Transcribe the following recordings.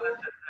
₹200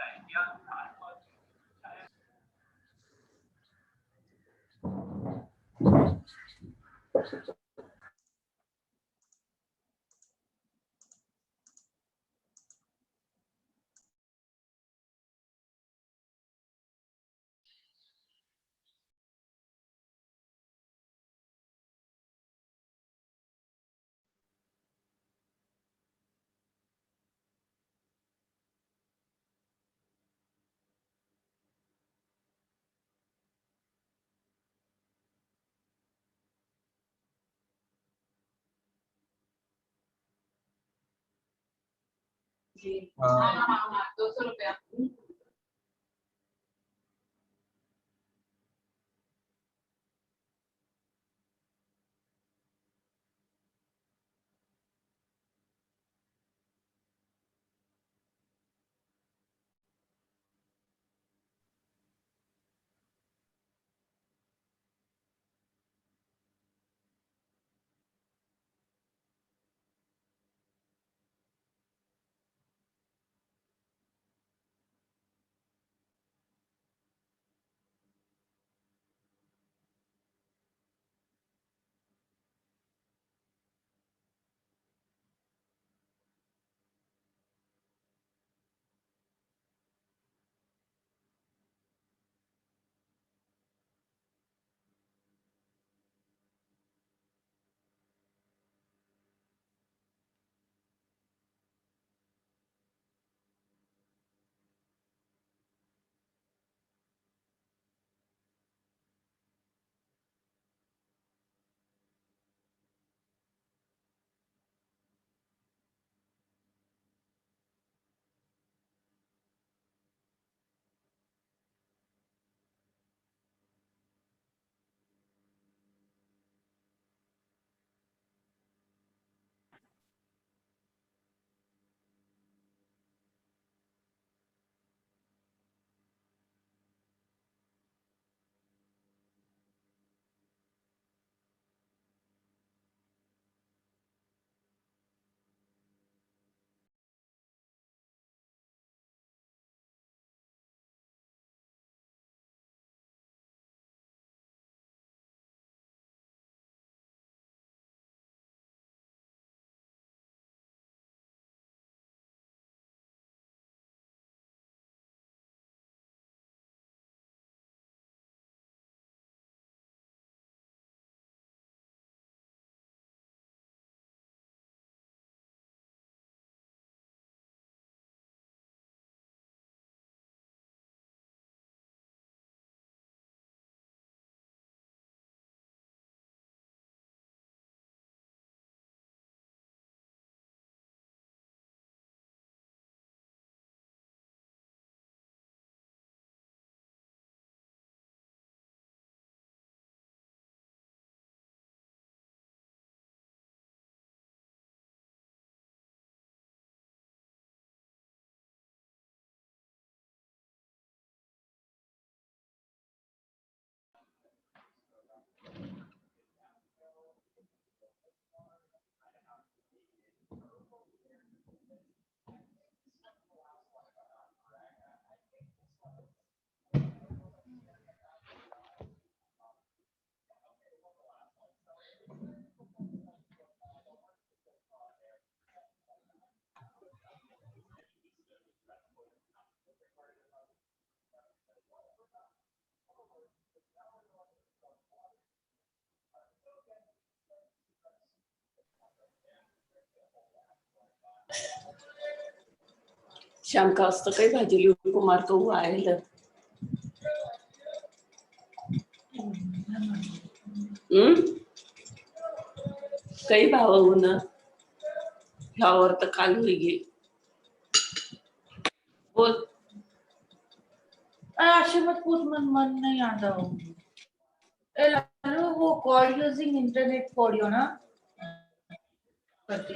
शाम का वाजता काही भाजी कुमार कहू आयल कई भाव होना फ्लावर तो काल हुई गई बोल ऐसे मत पूछ मन नहीं आता वो call using internet for you ना करती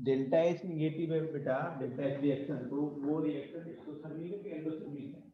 डेल्टा एच निगेटिव है बेटा, डेल्टा एच रिएक्शन, तो वो रिएक्शन एक्सोथर्मिक है कि एंडोथर्मिक है?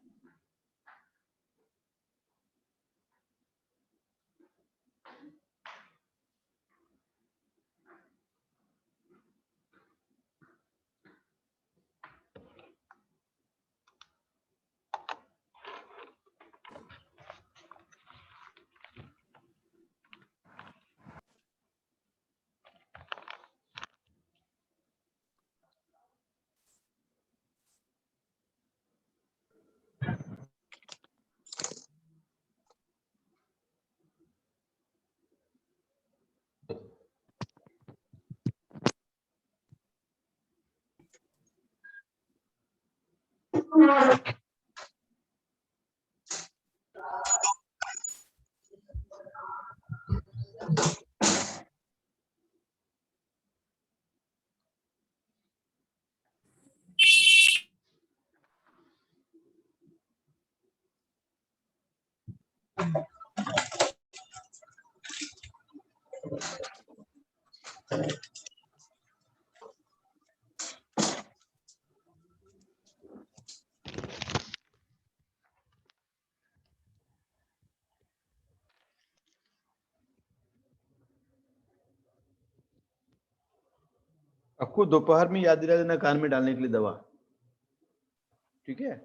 आपको दोपहर में याद दिला देना कान में डालने के लिए दवा, ठीक है?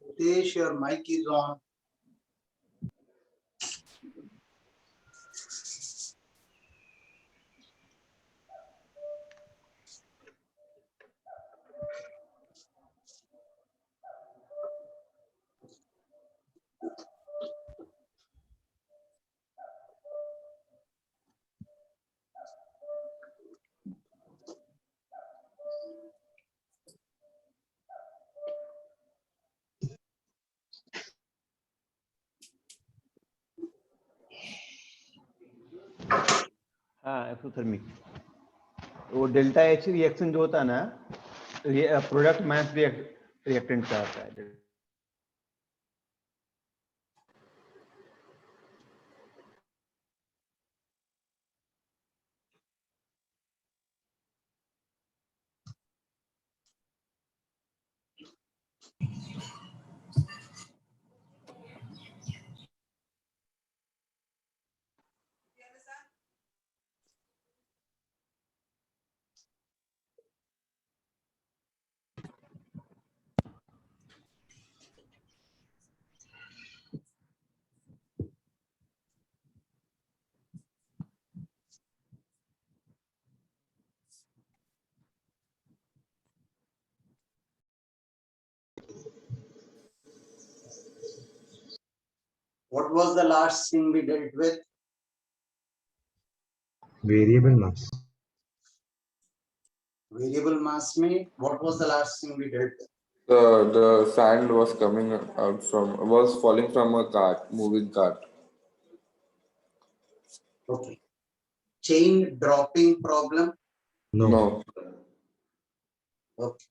Ritesh, your mic is on. हाँ, एक्सोथर्मिक। वो डेल्टा एच रिएक्शन जो होता है ना, प्रोडक्ट मास रिएक्टेंट का आता है। What was the last thing we dealt with? Variable mass. Variable mass में what was the last thing we dealt with? The sand was falling from a cart, moving cart. Okay. Chain dropping problem? No. Okay.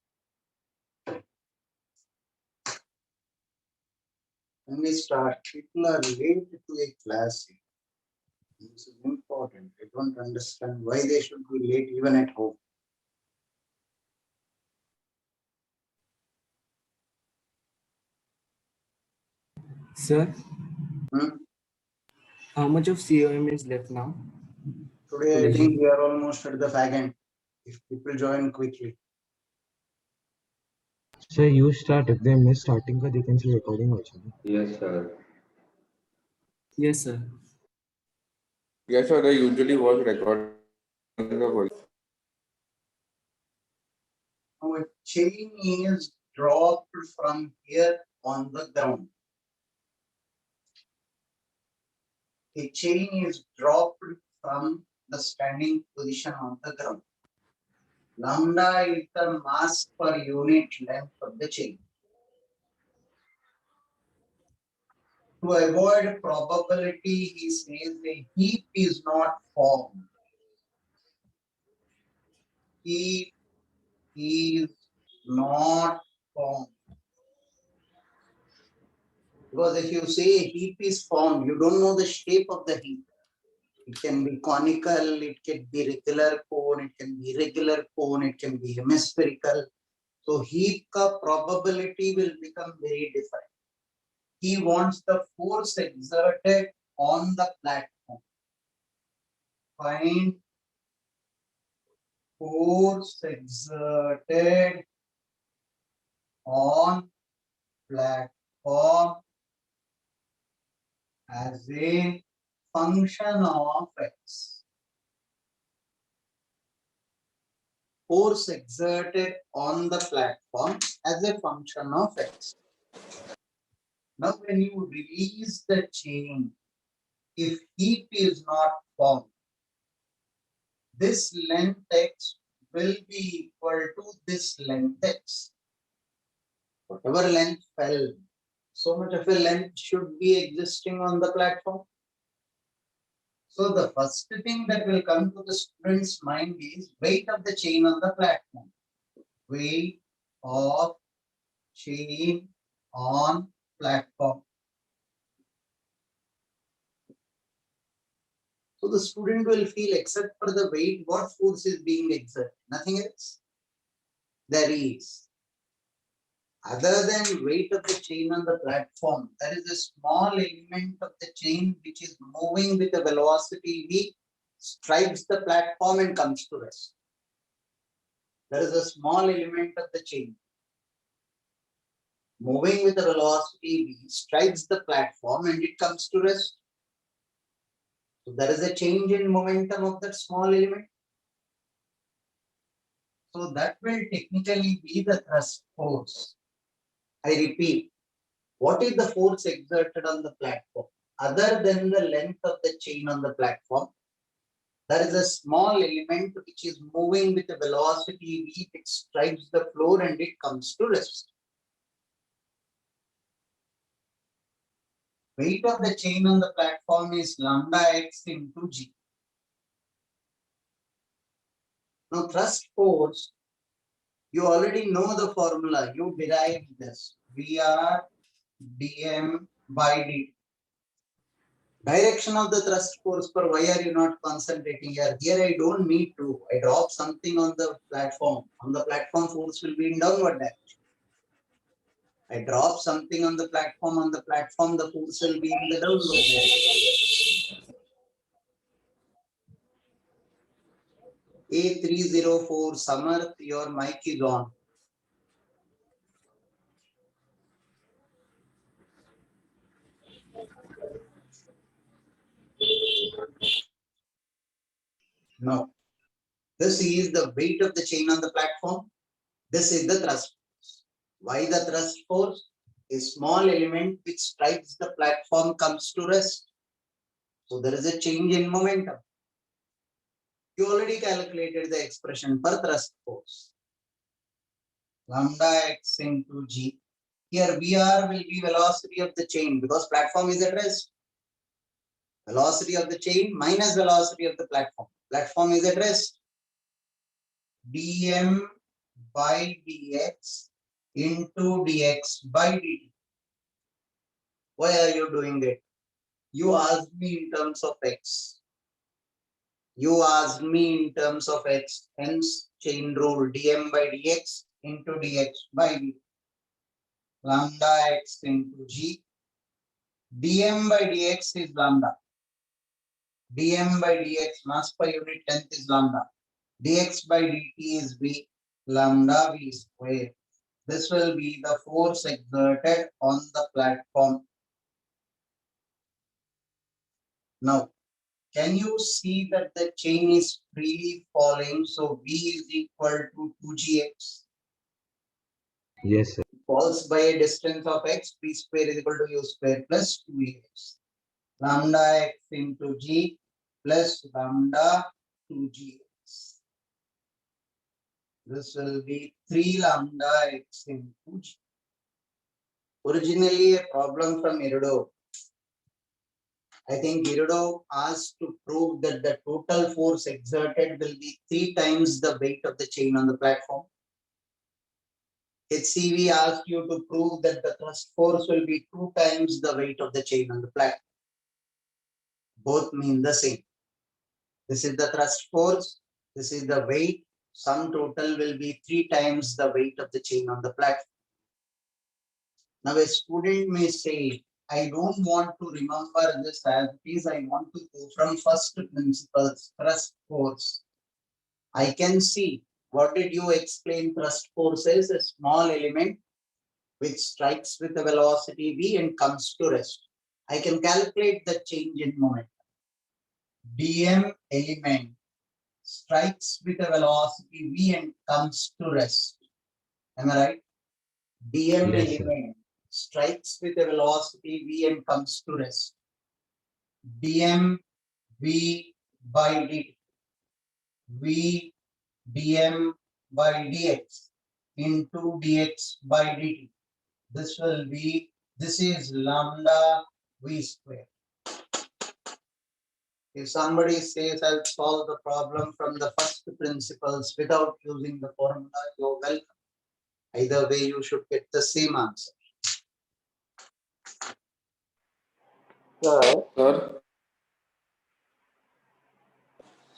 When we start, people are late to a class. This is important. I don't understand why they should be late even at home. Sir, Hmm? how much of COM is left now? Today, I think we are almost at the fag end. If people join quickly. So you start. If they miss starting, they can see recording also. Yes, sir. Yes, sir. Yes, sir. They usually was recording the position. Now a chain is dropped from here on the ground. A chain is dropped from the standing position on the ground. Lambda is the mass per unit length of the chain. To avoid probability, he says a heap is not formed. Heap is not formed. Because if you say a heap is formed, you don't know the shape of the heap. It can be conical, it can be regular cone, it can be irregular cone, it can be hemispherical. So heap ka probability will become very different. He wants the force exerted on the platform. Find force exerted on platform as a function of x. Force exerted on the platform as a function of x. Now when you release the chain, if heap is not formed, this length x will be equal to this length x. Whatever length fell, so much of a length should be existing on the platform. So the first thing that will come to the student's mind is weight of the chain on the platform. Weight of chain on platform. So the student will feel, except for the weight, what force is being exerted? Nothing else. There is. Other than weight of the chain on the platform, there is a small element of the chain which is moving with a velocity v, strikes the platform and comes to rest. There is a small element of the chain moving with a velocity v, strikes the platform and it comes to rest. So there is a change in momentum of that small element. So that will technically be the thrust force. I repeat, what is the force exerted on the platform? Other than the length of the chain on the platform, there is a small element which is moving with a velocity v, which strikes the floor and it comes to rest. Weight of the chain on the platform is lambda x into g. Now thrust force, you already know the formula, you derived this. VR dm by dt. Direction of the thrust force, per why are you not concentrating here? Here I don't need to. I drop something on the platform. On the platform, force will be in downward direction. I drop something on the platform. On the platform, the force will be in the downward direction. A304 Samarth, your mic is on. No. This is the weight of the chain on the platform. This is the thrust force. Why the thrust force? A small element which strikes the platform comes to rest. So there is a change in momentum. You already calculated the expression for thrust force. Lambda x into g. Here VR will be velocity of the chain because platform is at rest. Velocity of the chain minus velocity of the platform. Platform is at rest. dm by dx into dx by dt. Why are you doing it? You asked me in terms of x. You asked me in terms of x, hence chain rule dm by dx into dx by dt. Lambda x into g. dm by dx is lambda. dm by dx mass per unit length is lambda. dx by dt is v. Lambda v square. This will be the force exerted on the platform. Now, Can you see that the chain is freely falling? So V is equal to 2gx. Yes, sir. Falls by a distance of x, p square is equal to u square plus 2x. Lambda x into g plus lambda 2gx. This will be 3 lambda x into g. Originally a problem from Erudov. I think Erudov asked to prove that the total force exerted will be 3 times the weight of the chain on the platform. HCV asked you to prove that the thrust force will be 2 times the weight of the chain on the platform. Both mean the same. This is the thrust force. This is the weight. Sum total will be 3 times the weight of the chain on the platform. Now a student may say, I don't want to remember this as it is. I want to go from first principles, thrust force. I can see, what did you explain thrust force is? A small element which strikes with a velocity v and comes to rest. I can calculate the change in moment. dm element strikes with a velocity v and comes to rest. Am I right? dm Yes, sir. element strikes with a velocity v and comes to rest. dm v by dt. v dm by dx into dx by dt. This will be, this is lambda v square. If somebody says I'll solve the problem from the first principles without using the formula, you're welcome. Either way, you should get the same answer. Sir, Sir,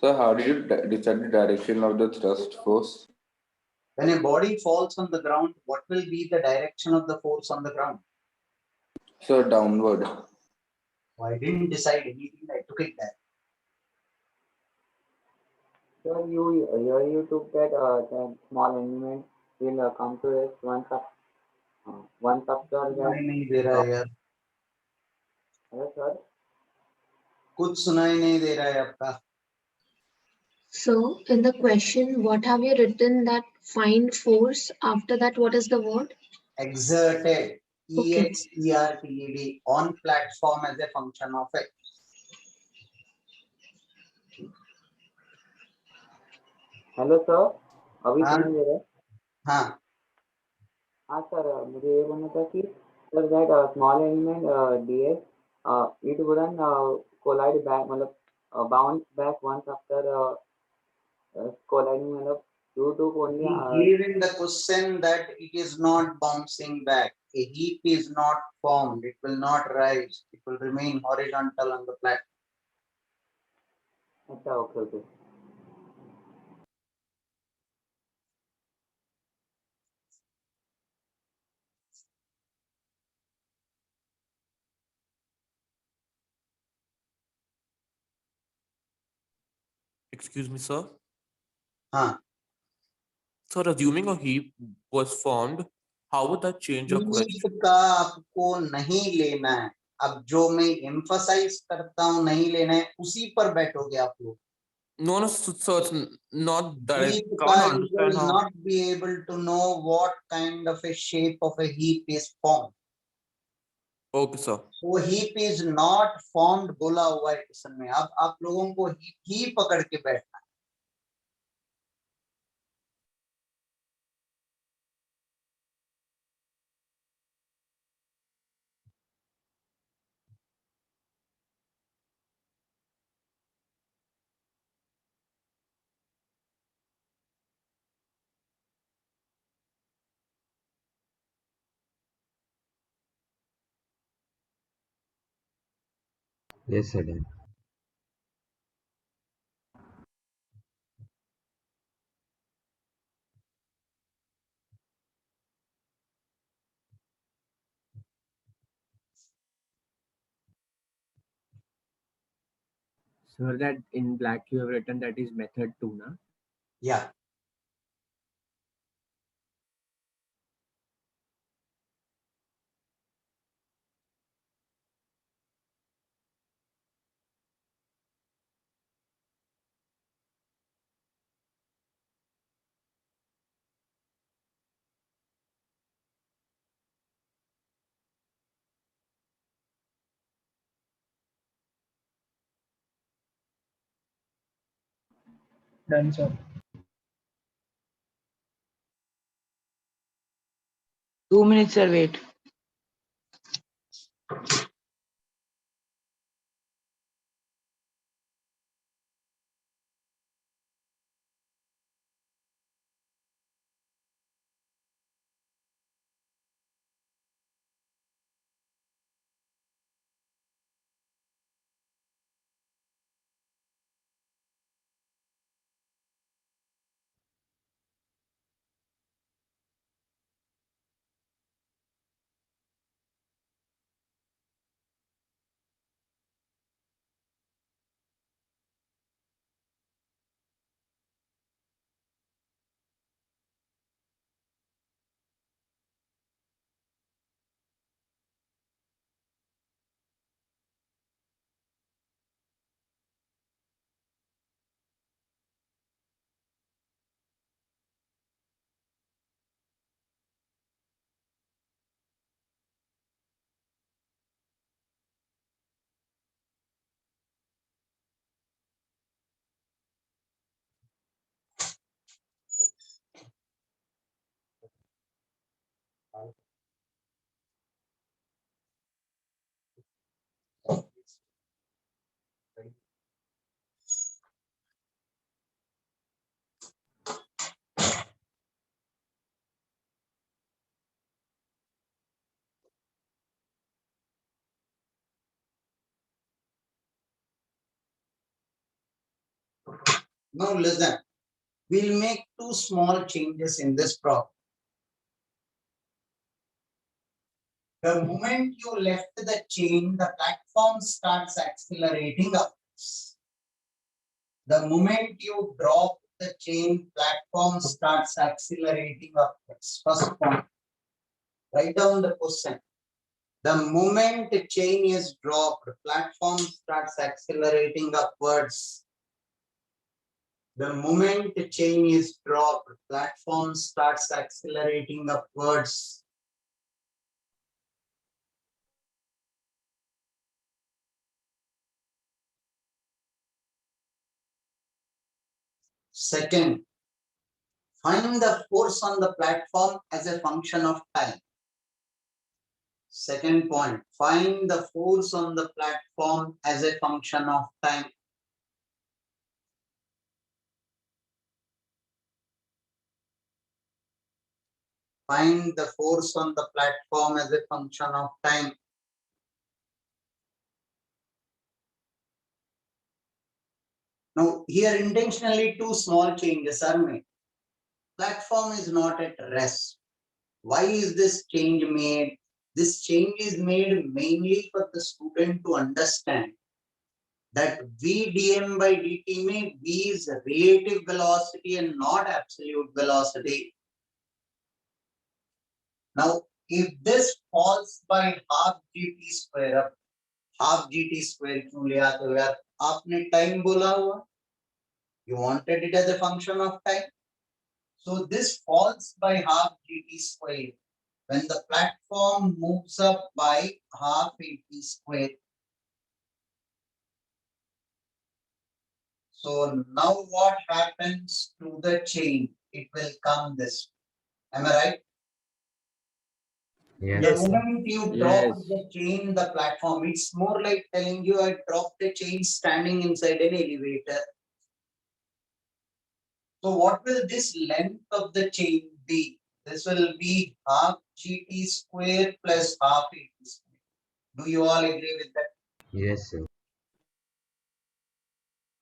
sir, how did you decide the direction of the thrust force? When a body falls on the ground, what will be the direction of the force on the ground? Sir, downward. Oh, I didn't decide anything, I took it there. sir, you took that small element will come to rest once after that. सुनाई नहीं दे रहा है यार, Hello, sir. कुछ सुनाई नहीं दे रहा है आपका. So in the question, what have you written that find force? After that, what is the word? Exerted, Okay. EXERTED, on platform as a function of x. Hello sir, अभी हाँ. सुनाई दे रहा है? हाँ, हाँ सर, मुझे ये बोलना था कि sir that small element ds it wouldn't collide back मतलब bounce back once after colliding मतलब due to only he gave in the question that it is not bouncing back. A heap is not formed. It will not rise. It will remain horizontal on the platform. अच्छा okay okay Excuse me, sir. हाँ. So, assuming a heap was formed, how would that change your heap question? का आपको नहीं लेना है. अब जो मैं emphasize करता हूँ नहीं लेना है, उसी पर बैठोगे आप लोग. No, no, so it's not that I Heap का can't you understand will how. not be able to know what kind of a shape of a heap is formed. Okay, sir. वो heap is not formed बोला हुआ है question में. अब आप लोगों को heap ही पकड़ के बैठना है. Yes, sir. Done. Sir, that in black you have written that is method 2, na? Yeah. Done, sir. 2 minutes, sir. Wait. Now listen, we'll make two small changes in this problem. The moment you left the chain, the platform starts accelerating upwards. The moment you drop the chain, platform starts accelerating upwards. First point. Write down the question. The moment the chain is dropped, platform starts accelerating upwards. The moment the chain is dropped, platform starts accelerating upwards. Second, find the force on the platform as a function of time. Second point, find the force on the platform as a function of time. Find the force on the platform as a function of time. Now, here intentionally two small changes are made. Platform is not at rest. Why is this change made? This change is made mainly for the student to understand that V dm by dt may V is relative velocity and not absolute velocity. Now, if this falls by half gt square, अब half gt square क्यों ले आते हो यार? आपने time बोला हुआ. You wanted it as a function of time. So this falls by half gt square when the platform moves up by half at square. So now what happens to the chain? It will come this way. Am I right? Yes. The moment you drop Yes. the chain, the platform, it's more like telling you I dropped the chain standing inside an elevator. So what will this length of the chain be? This will be half gt square plus half at square. Do you all agree with that? Yes, sir.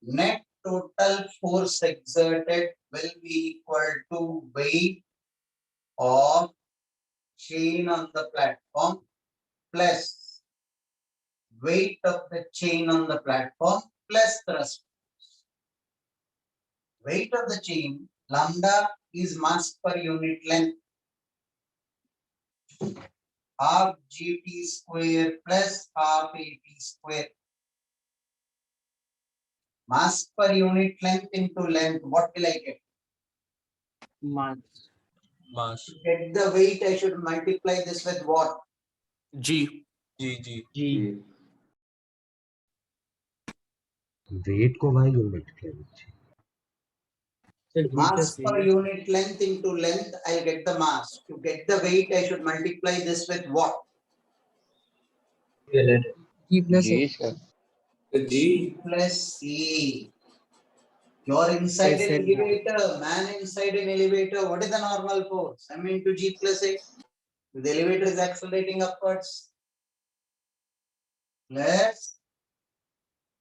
Net total force exerted will be equal to weight of chain on the platform plus weight of the chain on the platform plus thrust. Weight of the chain, lambda, is mass per unit length. Half gt square plus half at square. Mass per unit length into length, what will I get? Mass. To get the weight, I should multiply this with what? G. G. Weight को भाई unit क्या बच्चे So G Mass plus per A. unit length into length, I'll get the mass. To get the weight, I should multiply this with what? G plus A. G, sir. The G. Plus C. You're I inside an said that. elevator, man inside an elevator. What is the normal force? I'm into G plus A. The elevator is accelerating upwards. Plus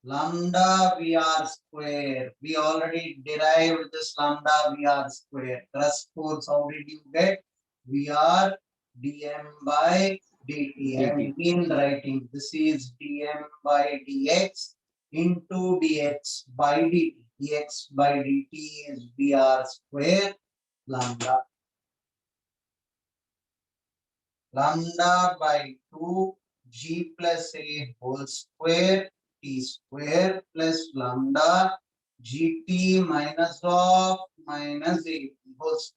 lambda VR square. We already derived this lambda VR square. Thrust force, how did you get? VR dm by dt. I am again writing this is dm by dx into dx by dt. dx by dt is VR square lambda. Lambda by 2 g plus a whole square t square plus lambda gt minus of minus a whole square.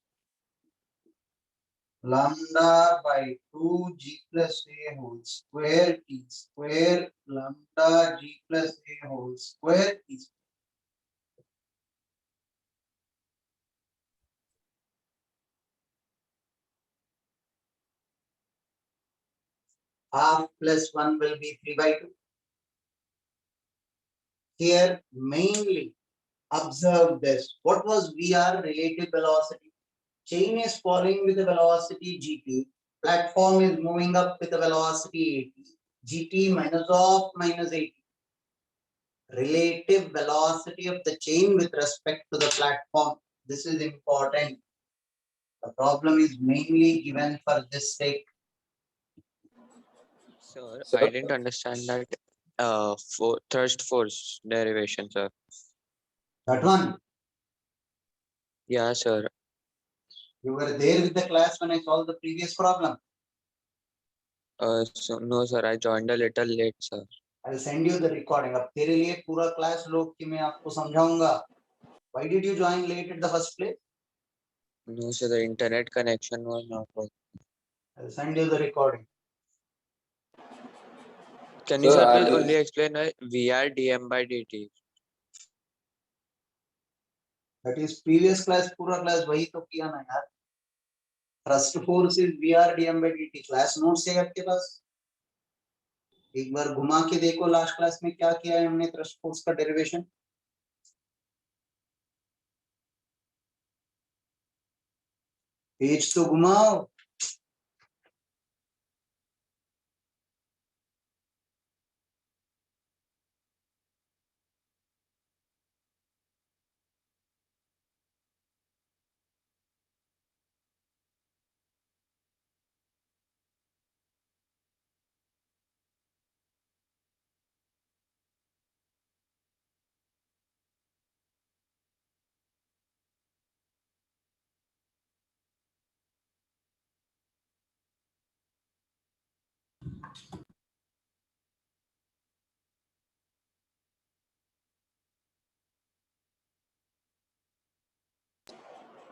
Lambda by 2 g plus a whole square t square lambda g plus a whole square t square. Half plus 1 will be 3 by 2. Here mainly observe this. What was VR relative velocity? Chain is falling with a velocity gt. Platform is moving up with a velocity 80. gt minus of minus 80. Relative velocity of the chain with respect to the platform. This is important. The problem is mainly given for this sake. Sir, I didn't understand that for thrust force derivation, sir. That one, Yeah, sir. you were there with the class when I solved the previous problem. So no, sir. I joined a little late, sir. I'll send you the recording. अब तेरे लिए पूरा class लोग कि मैं आपको समझाऊंगा. Why did you join late at the first place? No, sir. The internet connection was not working. I'll send you the recording. Can you, Sir, sir, I please just- only explain VR dm by dt? That is previous class पूरा class वही तो किया ना यार. Thrust force is VR dm by dt. Class notes है आपके पास? एक बार घुमा के देखो लास्ट क्लास में क्या किया है हमने thrust force का derivation. पेज तो घुमाओ.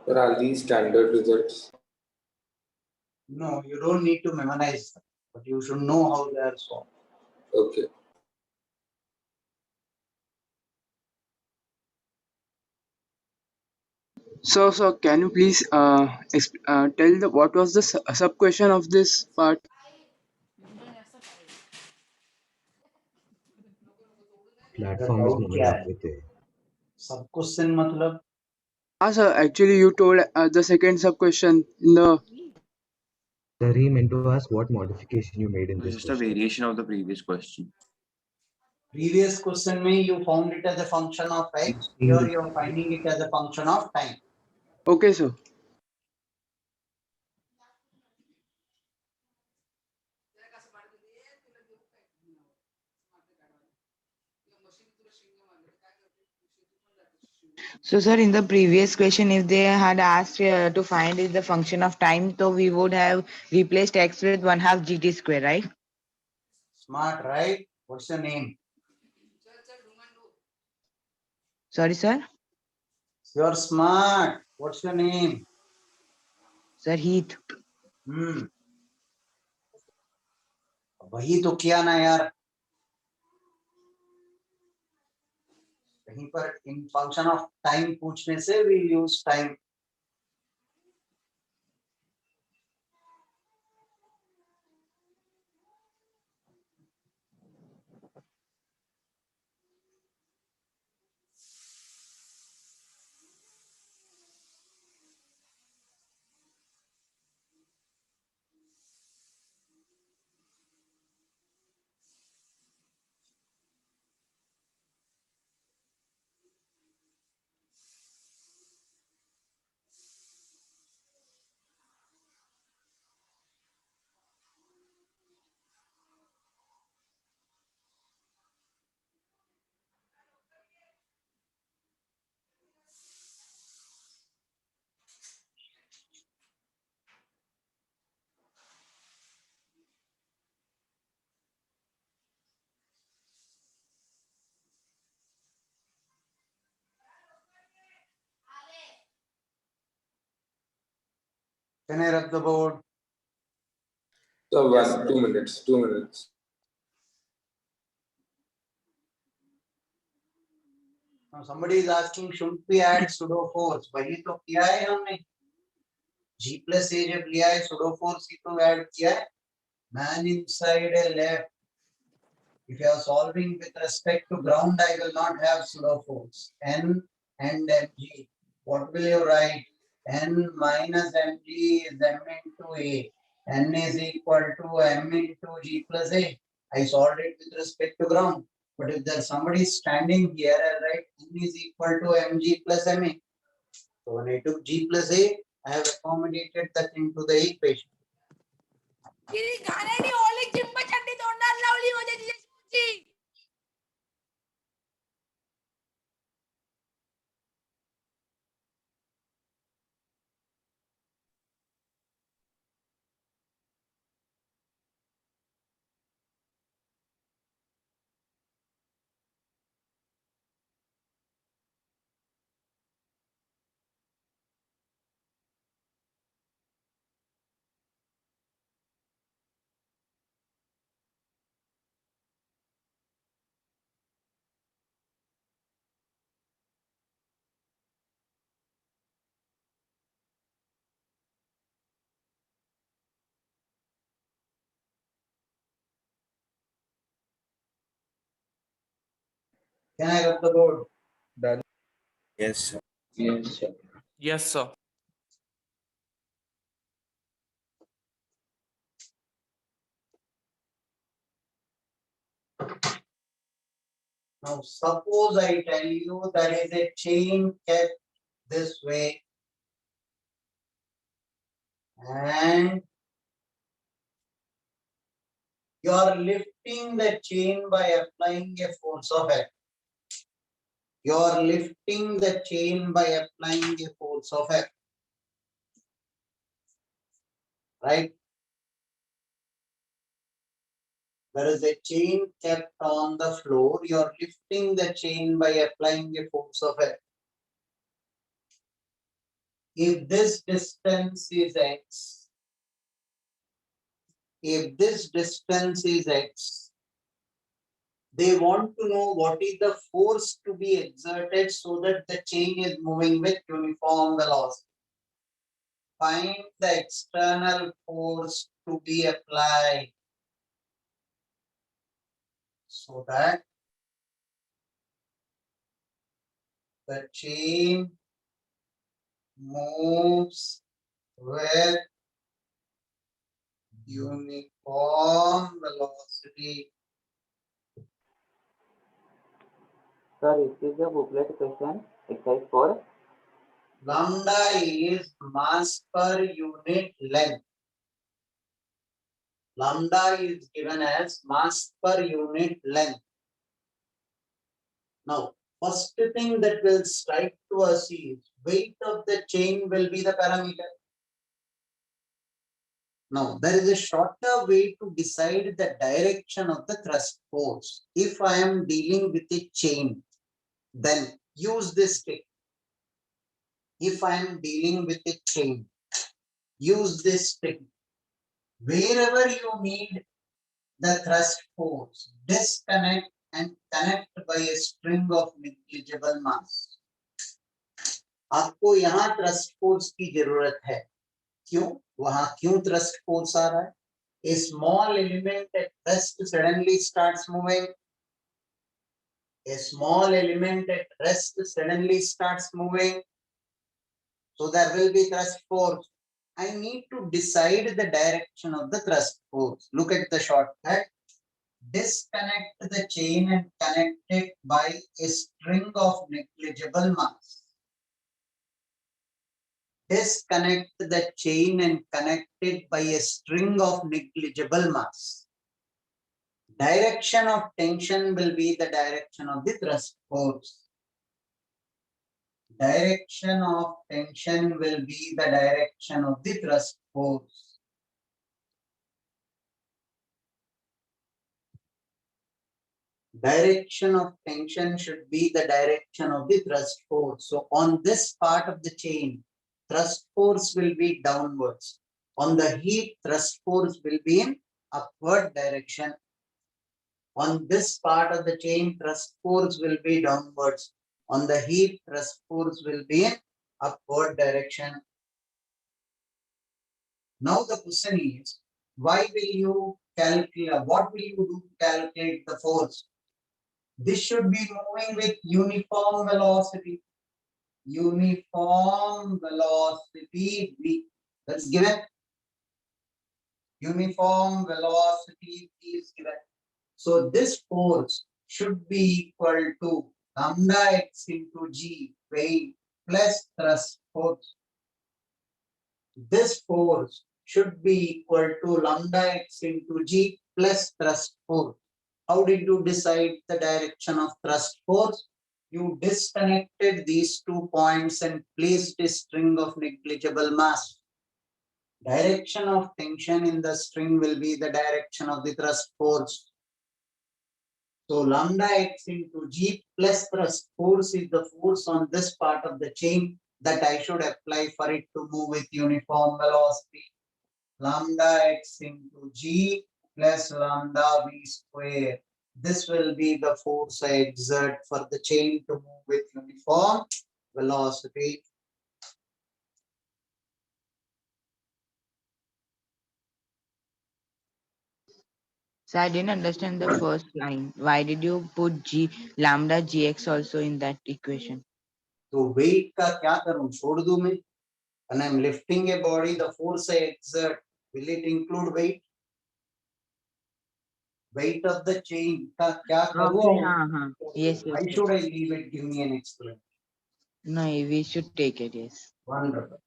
Sir, are these standard results? No, you don't need to memorize them, but you should know how they are solved. Okay. So can you please tell what was the sub question of this part? Platform is moving up with it. Sub question मतलब? Ah, sir, actually you told the second sub question in the. Sir, he meant to ask what modification you made in this Just a question. variation of the previous question. Previous question में you found it as a function of x. Here you are finding it as a function of time. Okay, sir. So, sir, in the previous question, if they had asked to find is the function of time, so we would have replaced x with 1/2 gt square, right? Smart, right? What's your name? Sorry, sir. You're smart. What's your name? Sir, Heath. वही तो किया ना यार. कहीं पर in function of time पूछने से we use time. Can I rub the board? So 2 minutes, 2 minutes. Now somebody is asking, should we add pseudo force? वही तो किया है हमने. G plus A जब लिया है pseudo force ही तो add किया है. Man inside a left. If you are solving with respect to ground, I will not have pseudo force. N and mg. What will you write? N minus mg is m into A. N is equal to m into G plus A. I solved it with respect to ground. But if there's somebody standing here, I write N is equal to mg plus ma. So when I took G plus A, I have accommodated that into the equation. Can I rub the board? Done. Yes, sir. Yes, sir. Yes, sir. Now, suppose I tell you there is a chain kept this way and you are lifting the chain by applying a force of F. You are lifting the chain by applying a force of F. Right? There is a chain kept on the floor. You are lifting the chain by applying a force of F. If this distance is X, if this distance is X, they want to know what is the force to be exerted so that the chain is moving with uniform velocity. Find the external force to be applied so that the chain moves with uniform velocity. Sir, is this the booklet question? Exercise 4. Lambda is mass per unit length. Lambda is given as mass per unit length. Now, first thing that will strike to us is weight of the chain will be the parameter. Now, there is a shorter way to decide the direction of the thrust force. If I am dealing with a chain, then use this trick. If I am dealing with a chain, use this trick. Wherever you need the thrust force, disconnect and connect by a string of negligible mass. आपको यहाँ thrust force की जरूरत है. क्यों? वहां क्यों thrust force आ रहा है? A small element at rest suddenly starts moving. A small element at rest suddenly starts moving. So there will be thrust force. I need to decide the direction of the thrust force. Look at the shortcut. Disconnect the chain and connect it by a string of negligible mass. Disconnect the chain and connect it by a string of negligible mass. Direction of tension will be the direction of the thrust force. Direction of tension will be the direction of the thrust force. Direction of tension should be the direction of the thrust force. So on this part of the chain, thrust force will be downwards. On the heat, thrust force will be in upward direction. On this part of the chain, thrust force will be downwards. On the heat, thrust force will be in upward direction. Now the question is, why will you calculate, what will you do to calculate the force? This should be moving with uniform velocity. Uniform velocity V. That's given. Uniform velocity V is given. So this force should be equal to lambda x into g weight plus thrust force. This force should be equal to lambda x into g plus thrust force. How did you decide the direction of thrust force? You disconnected these 2 points and placed a string of negligible mass. Direction of tension in the string will be the direction of the thrust force. So lambda x into g plus thrust force is the force on this part of the chain that I should apply for it to move with uniform velocity. Lambda x into g plus lambda v square. This will be the force I exert for the chain to move with uniform velocity. So I didn't understand the first line. Why did you put g lambda gx also in that equation? तो weight का क्या करूं? छोड़ दूं मैं? When I'm lifting a body, the force I exert, will it include weight? Weight of the chain का क्या करूं? Okay, हाँ. Yes. Why should I leave it? Give me an explanation. No, we should take it, yes. Wonderful.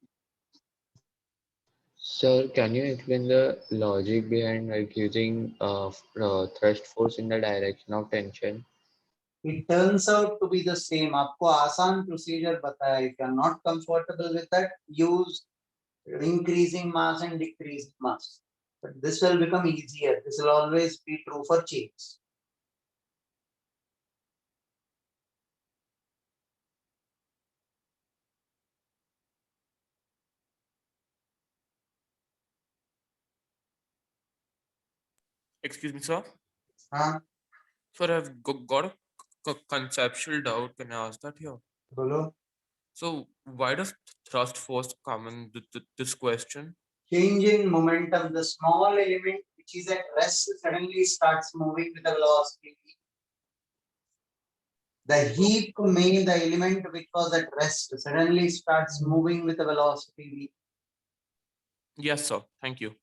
Sir, can you explain the logic behind like using thrust force in the direction of tension? It turns out to be the same. आपको आसान procedure बताया. If you are not comfortable with that, use increasing mass and decreasing mass. But this will become easier. This will always be true for chains. Excuse me, sir. हाँ. Sir, I've got a conceptual doubt. Can I ask that here? बोलो. So, why does thrust force come in this question? Change in momentum. The small element which is at rest suddenly starts moving with the velocity. The heat made the element which was at rest suddenly starts moving with the velocity. Yes, sir. Thank you.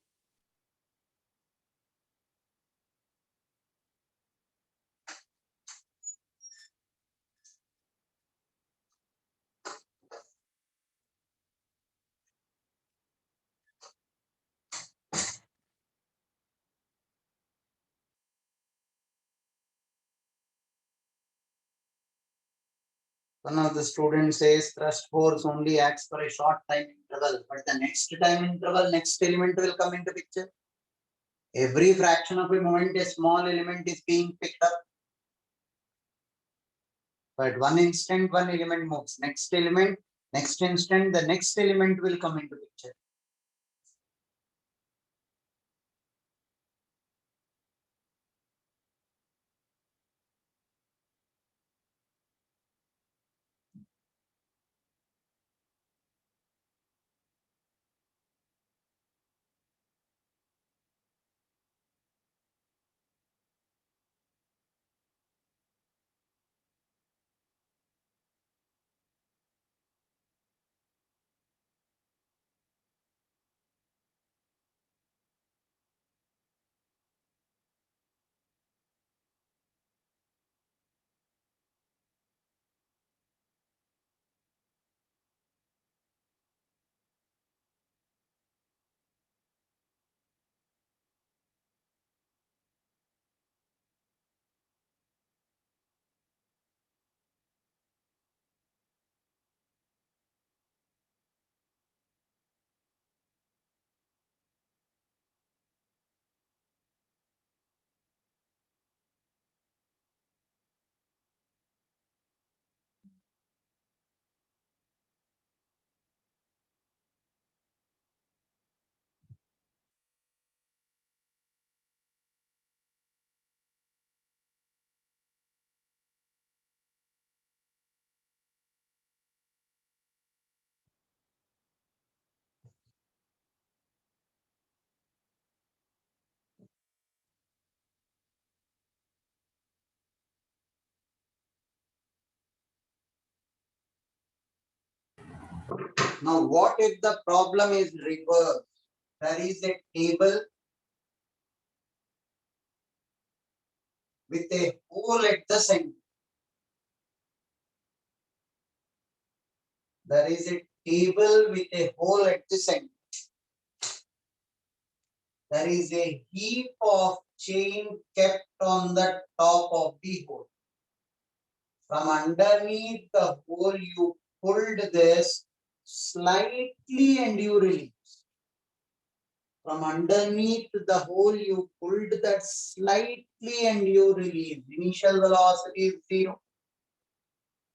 One of the students says thrust force only acts for a short time interval, but the next time interval, next element will come into picture. Every fraction of a moment, a small element is being picked up. But one instant, one element moves. Next element, next instant, the next element will come into picture. Now, what if the problem is reversed? There is a table with a hole at the center. There is a table with a hole at the center. There is a heap of chain kept on the top of the hole. From underneath the hole, you pulled this slightly and you release. From underneath the hole, you pulled that slightly and you release. Initial velocity is 0.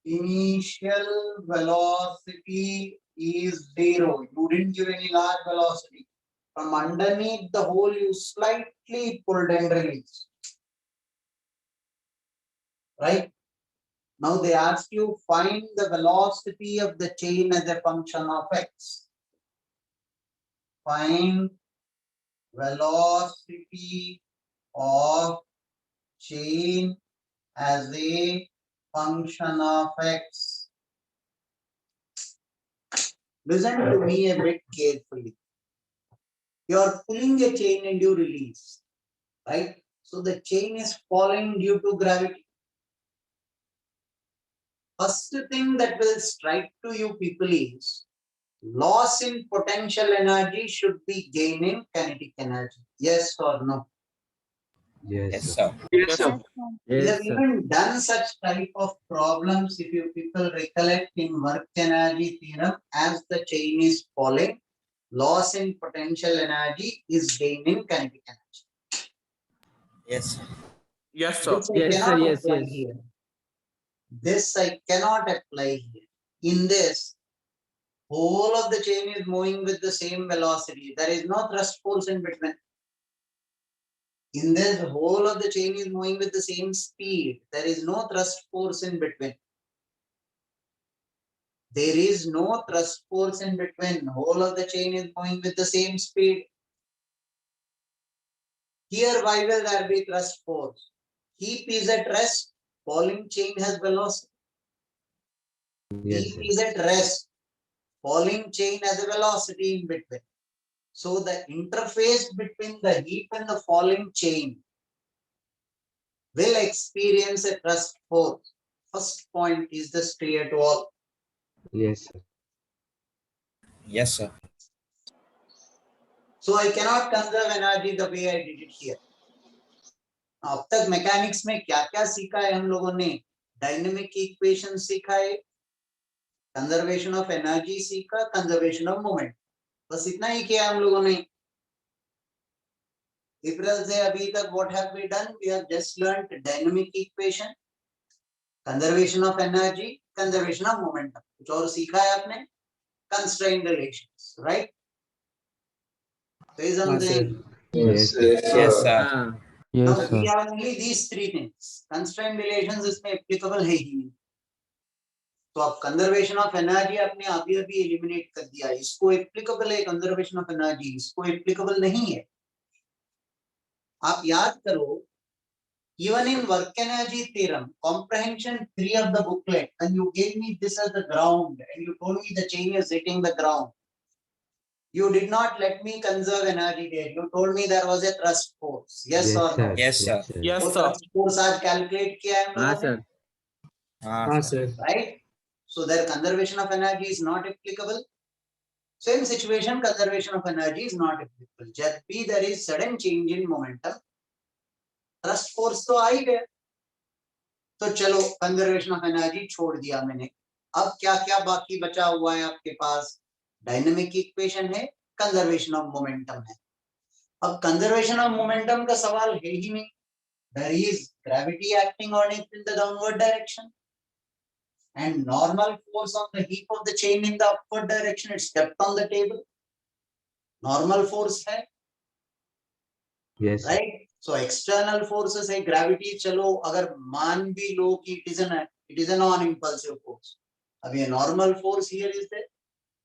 Initial velocity is 0. You didn't give any large velocity. From underneath the hole, you slightly pulled and released. Right? Now they ask you find the velocity of the chain as a function of x. Find velocity of chain as a function of x. Listen to me a bit carefully. You are pulling a chain and you release, right? So the chain is falling due to gravity. First thing that will strike to you people is loss in potential energy should be gain in kinetic energy. Yes or no? Yes, sir. Yes, sir. We have even done such type of problems, if you people recollect, in work energy theorem. As the chain is falling, loss in potential energy is gain in kinetic energy. Yes. Yes, sir. This I cannot apply here. This I cannot apply here. In this, whole of the chain is moving with the same velocity. There is no thrust force in between. In this, whole of the chain is moving with the same speed. There is no thrust force in between. There is no thrust force in between. Whole of the chain is moving with the same speed. Here, why will there be thrust force? Heap is at rest. Falling chain has velocity. Yes, Heap sir. is at rest. Falling chain has a velocity in between. So the interface between the heap and the falling chain will experience a thrust force. First point is the striate wall. Yes, sir. Yes, sir. So I cannot conserve energy the way I did it here. अब तक mechanics में क्या क्या सीखा है हम लोगों ने? डायनेमिक इक्वेशन सीखा है, कंजर्वेशन ऑफ एनर्जी सीखा, कंजर्वेशन ऑफ मोमेंट, बस इतना ही किया हम लोगों ने. अप्रैल से अभी तक what have we done? We have just learned dynamic equation, conservation of energy, conservation of momentum. कुछ और सीखा है आपने? Constraint relations, right? Say something. Yes, sir. Yes, sir. Now we have only these three things. Constraint relations इसमें applicable है ही नहीं. तो आप कंजर्वेशन ऑफ एनर्जी आपने अभी अभी एलिमिनेट कर दिया. इसको एप्लीकेबल है कंजर्वेशन ऑफ एनर्जी, इसको एप्लीकेबल नहीं है. आप याद करो, even in work energy theorem, comprehension 3 of the booklet, and you gave me this as the ground and you told me the chain is hitting the ground. You did not let me conserve energy there. You told me there was a thrust force. Yes, or no? Yes, sir. Yes, वो sir. thrust force आज calculate किया है हम लोगों ने. हाँ, sir. Right? So their conservation of energy is not applicable. Same situation, conservation of energy is not applicable. जब भी there is sudden change in momentum, thrust force तो आ ही गया. तो चलो conservation of energy छोड़ दिया मैंने. अब क्या क्या बाकी बचा हुआ है आपके पास? डायनेमिक इक्वेशन है, कंजर्वेशन ऑफ मोमेंटम है. अब कंजर्वेशन ऑफ मोमेंटम का सवाल है ही नहीं. There is gravity acting on it in the downward direction, and normal force on the heap of the chain in the upward direction. It's kept on the table. Normal force है, Yes, sir. right? So external forces है, gravity. चलो अगर मान भी लो कि it is a non-impulsive force. अभी a normal force here is there.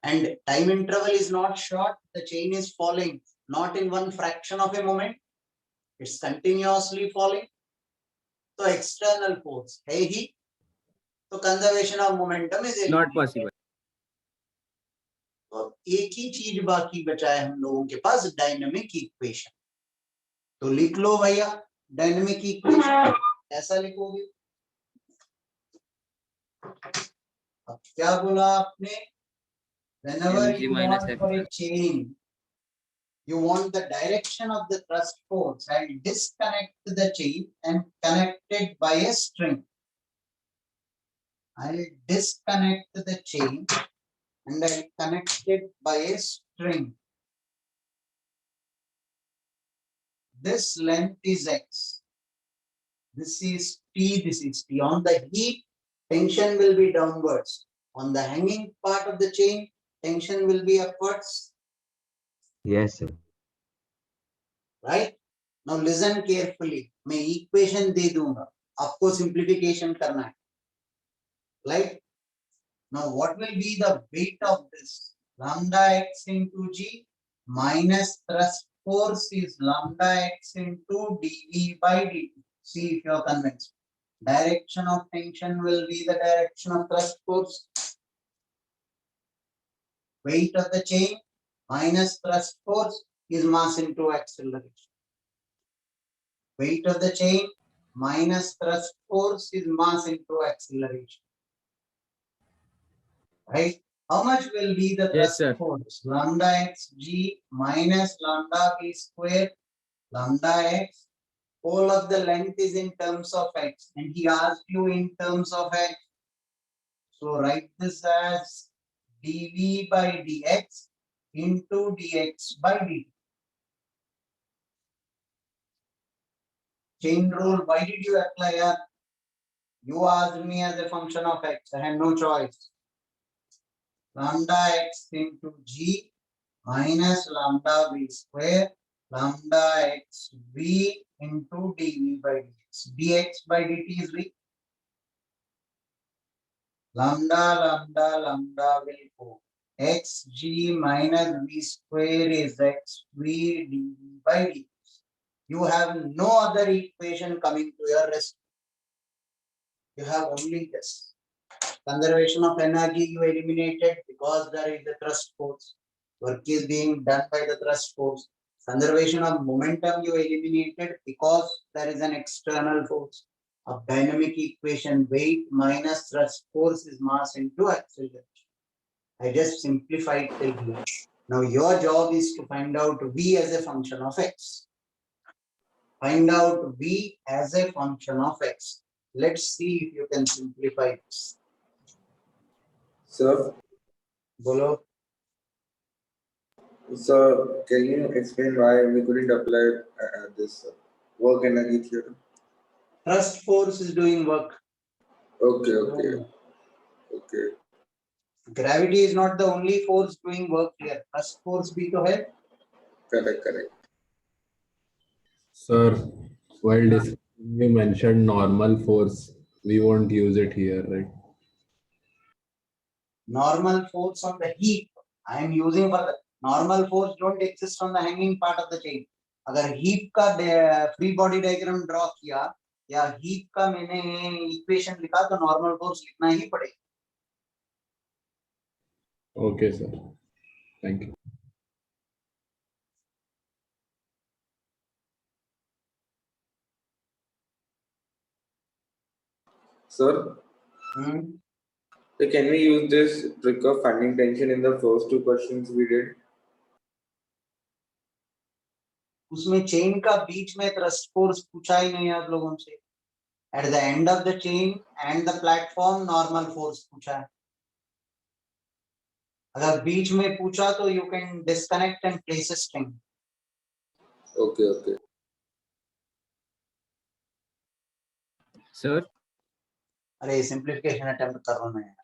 And time interval is not short. The chain is falling not in one fraction of a moment. It's continuously falling. So external force है ही. So conservation of momentum is not possible. एक ही चीज बाकी बचा है हम लोगों के पास, dynamic equation. तो लिख लो भैया डायनेमिक इक्वेशन, ऐसा लिखोगे। अब क्या बोला आपने? Whenever mg you minus want f. for a chain, you want the direction of the thrust force and disconnect the chain and connect it by a string. I'll disconnect the chain and I'll connect it by a string. This length is x. This is t, this is t. On the heap, tension will be downwards. On the hanging part of the chain, tension will be upwards. Yes, sir. Right? Now listen carefully. मैं equation दे दूंगा, आपको simplification करना है. Right? Now what will be the weight of this? Lambda x into g minus thrust force is lambda x into dv by dt. See if you are convinced. Direction of tension will be the direction of thrust force. Weight of the chain minus thrust force is mass into acceleration. Weight of the chain minus thrust force is mass into acceleration. Right? How much will be the thrust force? Lambda x g minus lambda v square lambda x. Whole of the length is in terms of x, and he asked you in terms of x. So write this as dv by dx into dx by dt. Chain rule, why did you apply here? You asked me as a function of x. I had no choice. Lambda x into g minus lambda v square lambda x v into dv by dx. dx by dt is v. Lambda lambda lambda will go. X g minus v square is x v dv by dt. You have no other equation coming to your rescue. You have only this. Conservation of energy you eliminated because there is a thrust force. Work is being done by the thrust force. Conservation of momentum you eliminated because there is an external force. Of dynamic equation, weight minus thrust force is mass into acceleration. I just simplified till here. Now your job is to find out v as a function of x. Find out v as a function of x. Let's see if you can simplify this. Sir, Bolo. sir, can you explain why we couldn't apply this work energy theorem? Thrust force is doing work. Okay. Gravity is not the only force doing work here. Thrust force bhi to hai. Correct. Sir, while discussing, you mentioned normal force. We won't use it here, right? Normal force on the heap I am using for the normal force don't exist on the hanging part of the chain. अगर heap का free body diagram draw किया या heap का मैंने equation लिखा तो normal force लिखना ही पड़ेगा. Okay, sir. Thank you. Sir, so can we use this trick of finding tension in the first two questions we did? उसमें chain का बीच में thrust force पूछा ही नहीं आप लोगों से. At the end of the chain and the platform normal force पूछा है. अगर बीच में पूछा तो you can disconnect and place a string. Okay. Sir, अरे simplification attempt कर रहा हूँ मैं.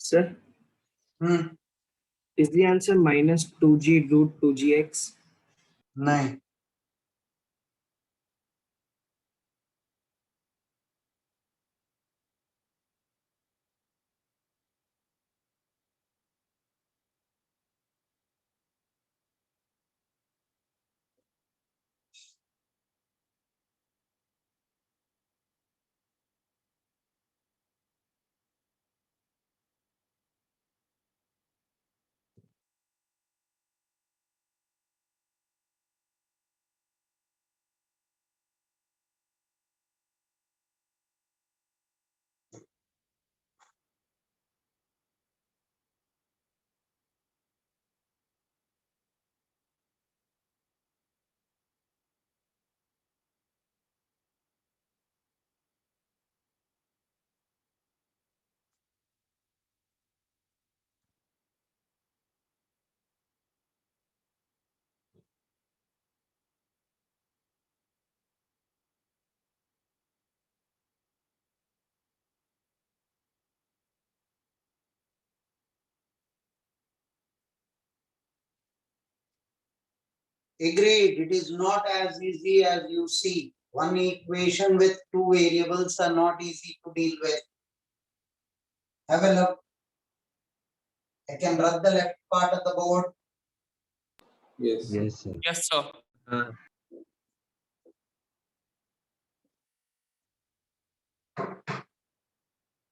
Sir, Hmm. is the answer minus 2g root 2gx? No. Agreed. It is not as easy as you see. One equation with two variables are not easy to deal with. Have a look. I can rub the left part of the board. Yes. Yes, sir. Yes, sir.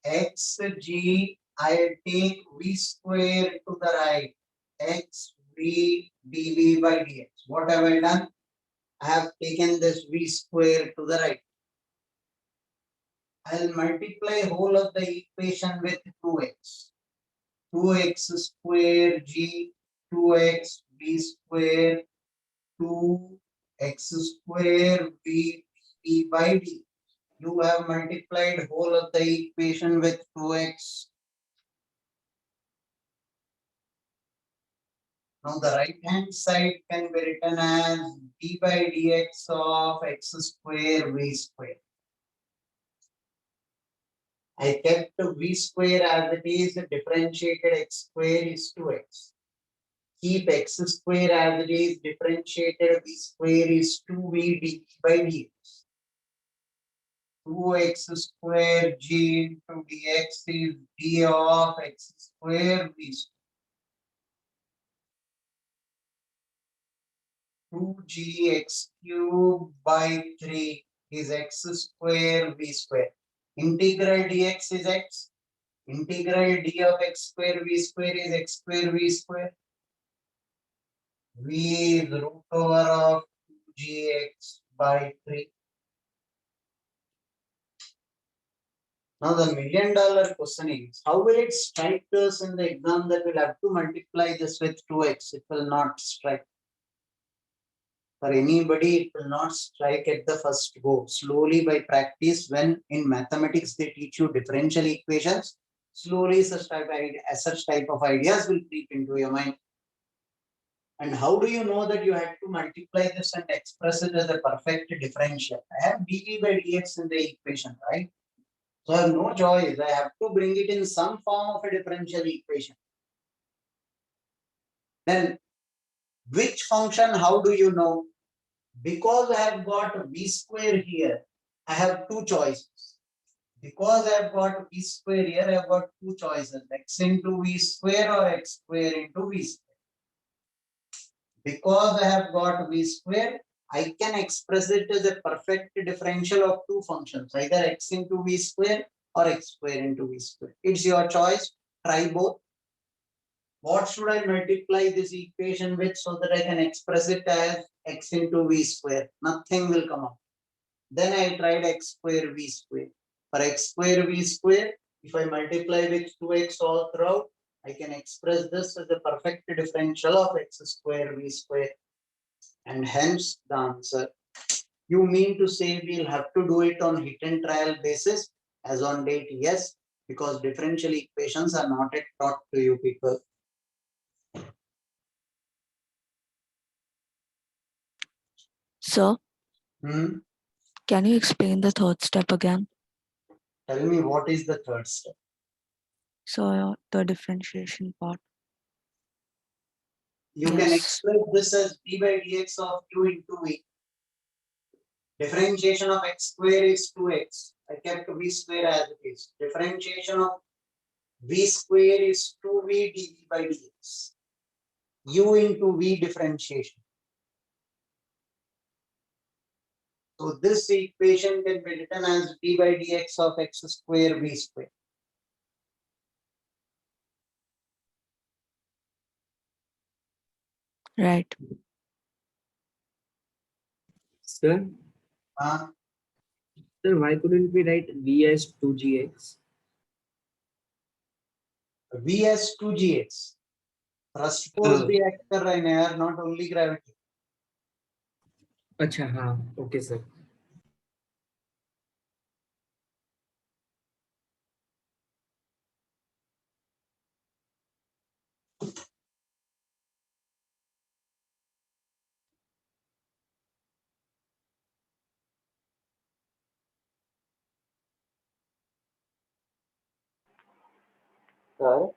Xg, I'll take v square to the right. X v dv by dx. What have I done? I have taken this v square to the right. I'll multiply whole of the equation with 2x. 2x square g, 2x v square, 2x square v by d. You have multiplied whole of the equation with 2x. Now the right hand side can be written as d by dx of x square v square. I kept v square as it is, differentiated x square is 2x. Keep x square as it is, differentiated v square is 2v d by dx. 2x square g into dx is d of x square v square. 2gx cube by 3 is x square v square. Integral dx is x. Integral d of x square v square is x square v square. V is root over of 2gx by 3. Now the $1,000,000 question is, how will it strike us in the exam that we'll have to multiply this with 2x? It will not strike. For anybody, it will not strike at the first go. Slowly by practice, when in mathematics they teach you differential equations, slowly such type of ideas will creep into your mind. And how do you know that you had to multiply this and express it as a perfect differential? I have dv by dx in the equation, right? So I have no choice. I have to bring it in some form of a differential equation. Then which function, how do you know? Because I have got v square here, I have two choices. Because I have got v square here, I have got two choices, x into v square or x square into v square. Because I have got v square, I can express it as a perfect differential of two functions, either x into v square or x square into v square. It's your choice. Try both. What should I multiply this equation with so that I can express it as x into v square? Nothing will come up. Then I tried x square v square. For x square v square, if I multiply with 2x all throughout, I can express this as a perfect differential of x square v square. And hence the answer. You mean to say we'll have to do it on hit and trial basis as on date? Yes, because differential equations are not yet taught to you people. Sir, Hmm? can you explain the third step again? Tell me, what is the third step? So the differentiation part. You can Yes. express this as d by dx of u into v. Differentiation of x square is 2x. I kept v square as it is. Differentiation of v square is 2v dv by dx. U into v differentiation. So this equation can be written as d by dx of x square v square. Right. Sir, sir, why couldn't we write V as 2gx? V as 2gx. Thrust force भी act कर रहे हैं यार, not only gravity. अच्छा हाँ, okay sir. Sir,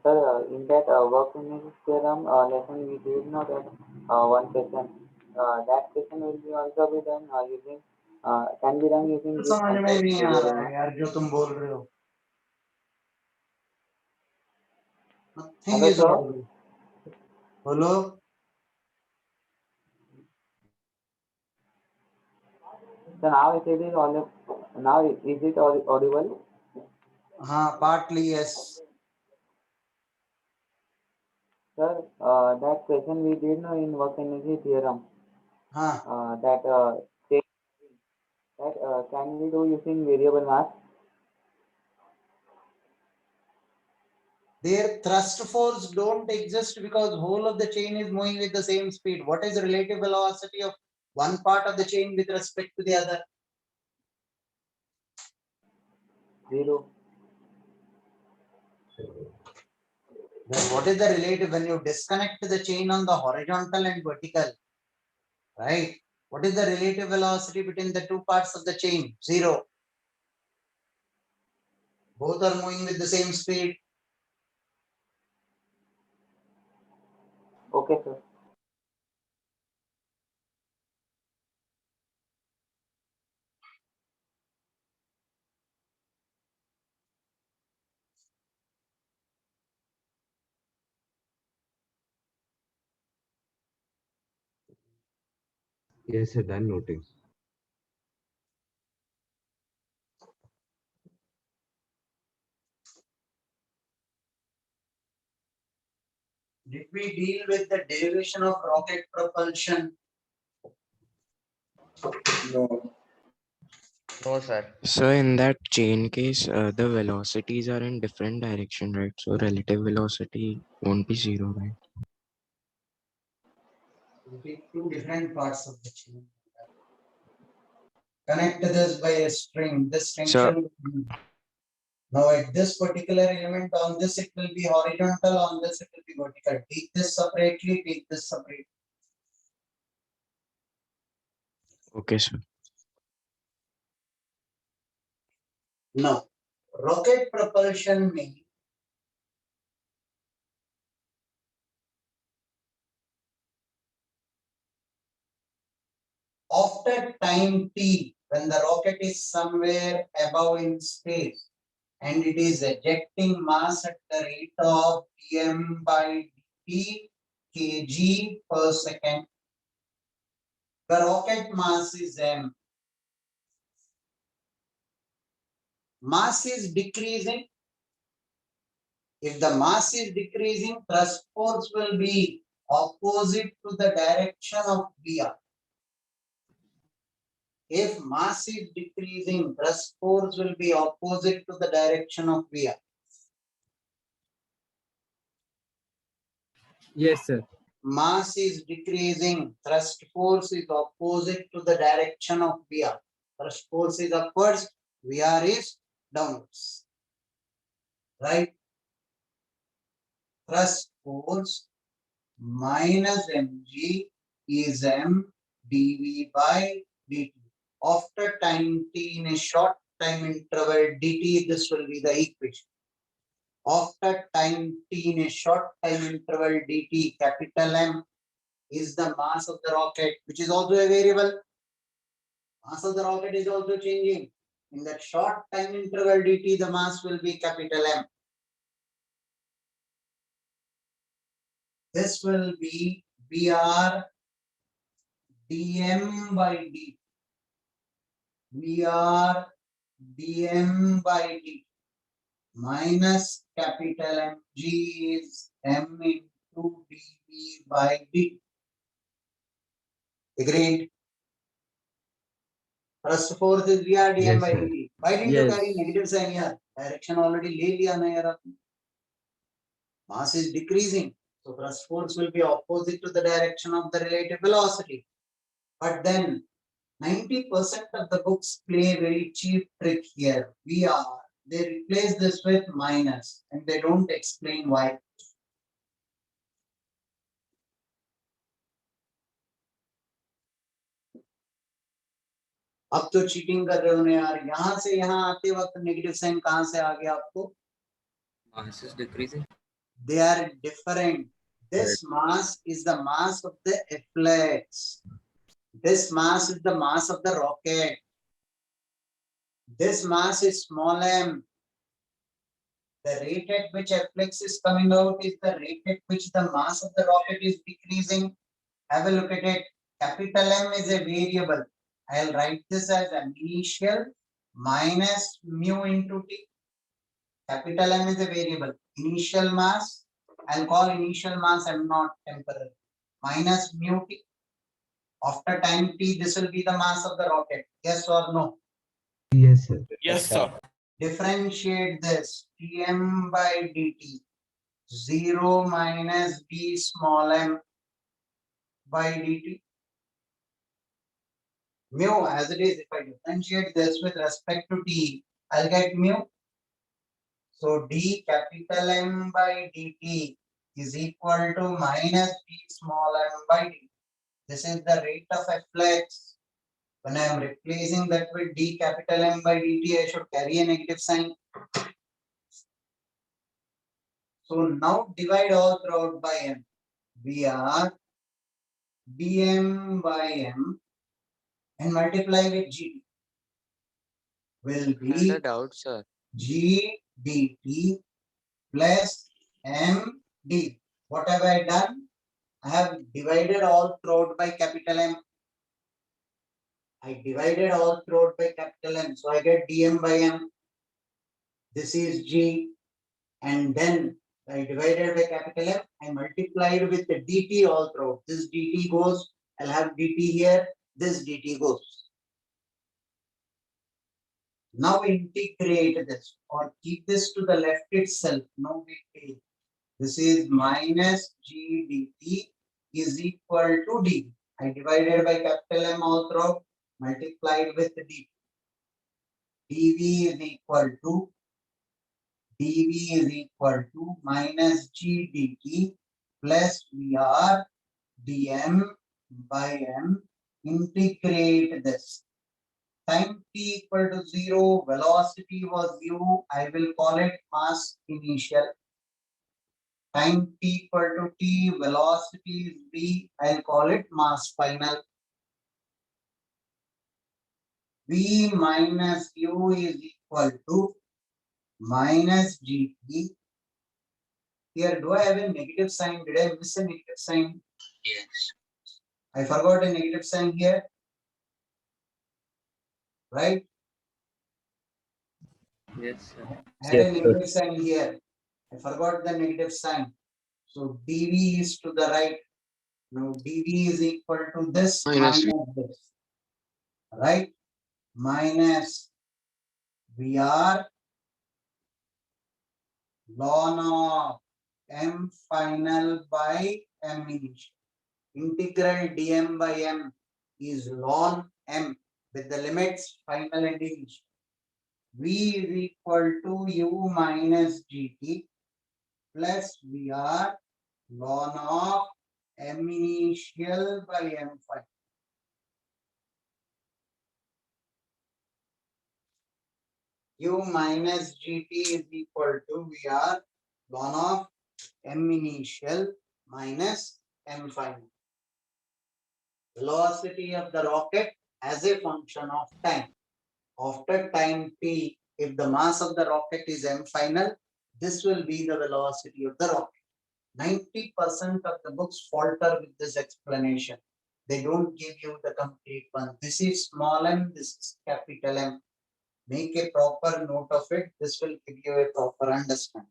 sir, in that work energy theorem lesson, we did know that one question. That question will be also be done using can be done using this समझ में concept नहीं आ variable रहा है math. यार जो तुम बोल रहे हो. Nothing Hello, is sir. audible. बोलो. So now it is audible. Now is it audible? हाँ, partly yes. Sir, that question we did know in work energy theorem. हाँ. That can we do using variable mass? Their thrust force don't exist because whole of the chain is moving with the same speed. What is the relative velocity of one part of the chain with respect to the other? 0. Then what is the relative when you disconnect the chain on the horizontal and vertical? Right? What is the relative velocity between the two parts of the chain? 0. Both are moving with the same speed. Okay, sir. Yes, sir, done noting. Did we deal with the derivation of rocket propulsion? No. No, sir. So in that chain case, the velocities are in different direction, right? So relative velocity won't be 0, right? It will be two different parts of the chain. Connect this by a string. This tension. Now at this particular element, on this it will be horizontal, on this it will be vertical. Take this separately, take this separately. Okay, sir. Now, rocket propulsion means after time t, when the rocket is somewhere above in space and it is ejecting mass at the rate of dm by dt kg per second, the rocket mass is m. Mass is decreasing. If the mass is decreasing, thrust force will be opposite to the direction of Vr. If mass is decreasing, thrust force will be opposite to the direction of Vr. Yes, sir. Mass is decreasing, thrust force is opposite to the direction of Vr. Thrust force is upwards, Vr is downwards. Right? Thrust force minus mg is m dv by dt. After time t, in a short time interval dt, this will be the equation. After time t in a short time interval dt, capital M is the mass of the rocket, which is also a variable. Mass of the rocket is also changing. In that short time interval dt, the mass will be capital M. This will be Vr dm by dt. Vr dm by dt minus capital Mg is M into dv by dt. Agreed? First force is Vr dm Yes, by sir. dt. Why didn't you carry negative sign here? Direction already ले लिया ना यार आपने. Mass is decreasing. So thrust force will be opposite to the direction of the relative velocity. But then 90% of the books play a very cheap trick here. They replace this with minus and they don't explain why. अब तो cheating कर रहे हो ना यार. यहाँ से यहाँ आते वक्त नेगेटिव साइन कहाँ से आ गया आपको? Mass is decreasing. They are different. This mass is the mass of the afflex. This mass is the mass of the rocket. This mass is small m. The rate at which afflex is coming out is the rate at which the mass of the rocket is decreasing. Have a look at it. Capital M is a variable. I'll write this as initial minus mu into t. Capital M is a variable. Initial mass, I'll call initial mass m0 temporary. Minus mu t. After time t, this will be the mass of the rocket. Yes or no? Yes, sir. Yes, sir. Differentiate this. Dm by dt. 0 minus d small m by dt. Mu as it is, if I differentiate this with respect to t, I'll get mu. So d capital M by dt is equal to minus d small m by dt. This is the rate of afflex. When I am replacing that with d capital M by dt, I should carry a negative sign. So now divide all throughout by m. Vr dm by m and multiply with gt will I had a be doubt, sir. g dt plus md. What have I done? I have divided all throughout by capital M. I divided all throughout by capital M. So I get dm by m. This is g. And then I divided by capital M. I multiplied with the dt all throughout. This dt goes. I'll have dt here. This dt goes. Now integrate this or keep this to the left itself. No big deal. This is minus g dt is equal to d. I divided by capital M all throughout, multiplied with d. dv is equal to minus g dt plus Vr dm by m. Integrate this. Time t equal to 0, velocity was u, I will call it mass initial. Time t equal to t, velocity is v, I'll call it mass final. V minus u is equal to minus gt. Here, do I have a negative sign? Did I miss a negative sign? Yes. I forgot a negative sign here. Right? Yes, sir. I had a negative sign here. I forgot the negative sign. So dv is to the right. Now dv is equal to this Minus minus this. Right? Minus Vr ln of m final by m initial. Integral dm by m is ln m with the limits final and initial. V is equal to u minus gt plus Vr ln of m initial by m final. U minus GT is equal to VR ln of M initial minus M final. Velocity of the rocket as a function of time. After time t, if the mass of the rocket is M final, this will be the velocity of the rocket. 90% of the books falter with this explanation. They don't give you the complete one. This is small m, this is capital M. Make a proper note of it. This will give you a proper understanding.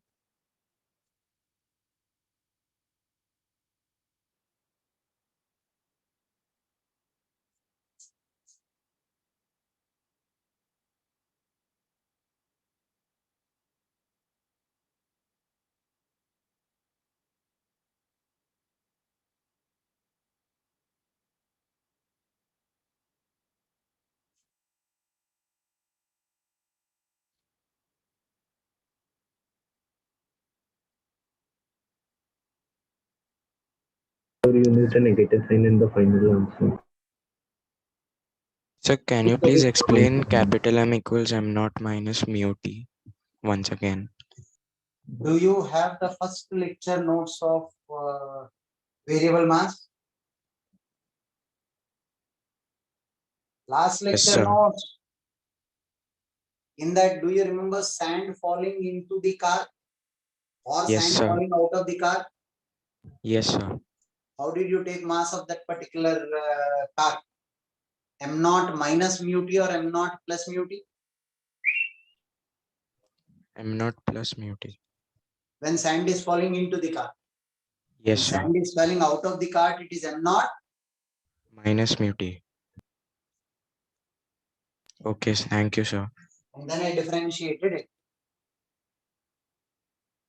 Or you used a negative sign in the final answer. So can you please explain capital M equals M naught minus mu t once again? Do you have the first lecture notes of variable mass? Last Yes, lecture sir. notes. In that, do you remember sand falling into the car or Yes, sand sir. falling out of the car? Yes, sir. How did you take mass of that particular car? M naught minus mu t or M naught plus mu t? M naught plus mu t. When sand is falling into the car. Yes, When sir. sand is falling out of the cart, it is M naught Minus mu t. Okay, thank you, sir. and then I differentiated it.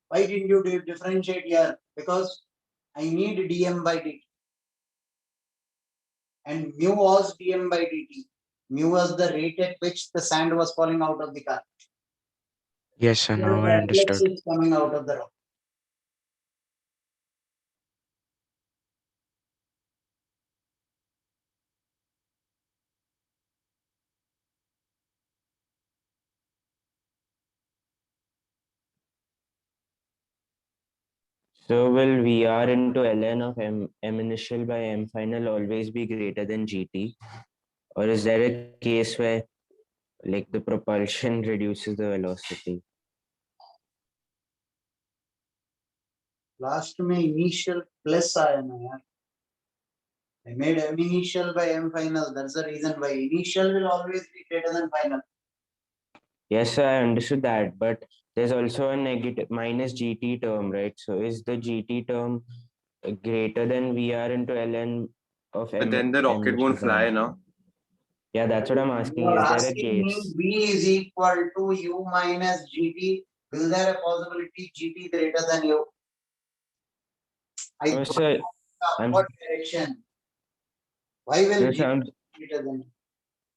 Why didn't you differentiate here? Because I need dm by dt. And mu was dm by dt. Mu was the rate at which the sand was falling out of the car. Yes, sir. Here Now the I reflex understood. is coming out of the rock. So will VR into ln of M initial by M final always be greater than GT? Or is there a case where like the propulsion reduces the velocity? Last में initial plus आया ना यार. I made M initial by M final. That's the reason why initial will always be greater than final. Yes, sir, I understood that, but there's also a negative minus GT term, right? So is the GT term greater than VR into ln of But M? then the rocket M won't initial by fly, M? no? Yeah, that's what I'm You asking. are Is there a asking me case? B is equal to U minus GT. Will there a possibility GT greater than U? I No, don't sir, know the I'm upward direction. Why will no, sir, GT greater than?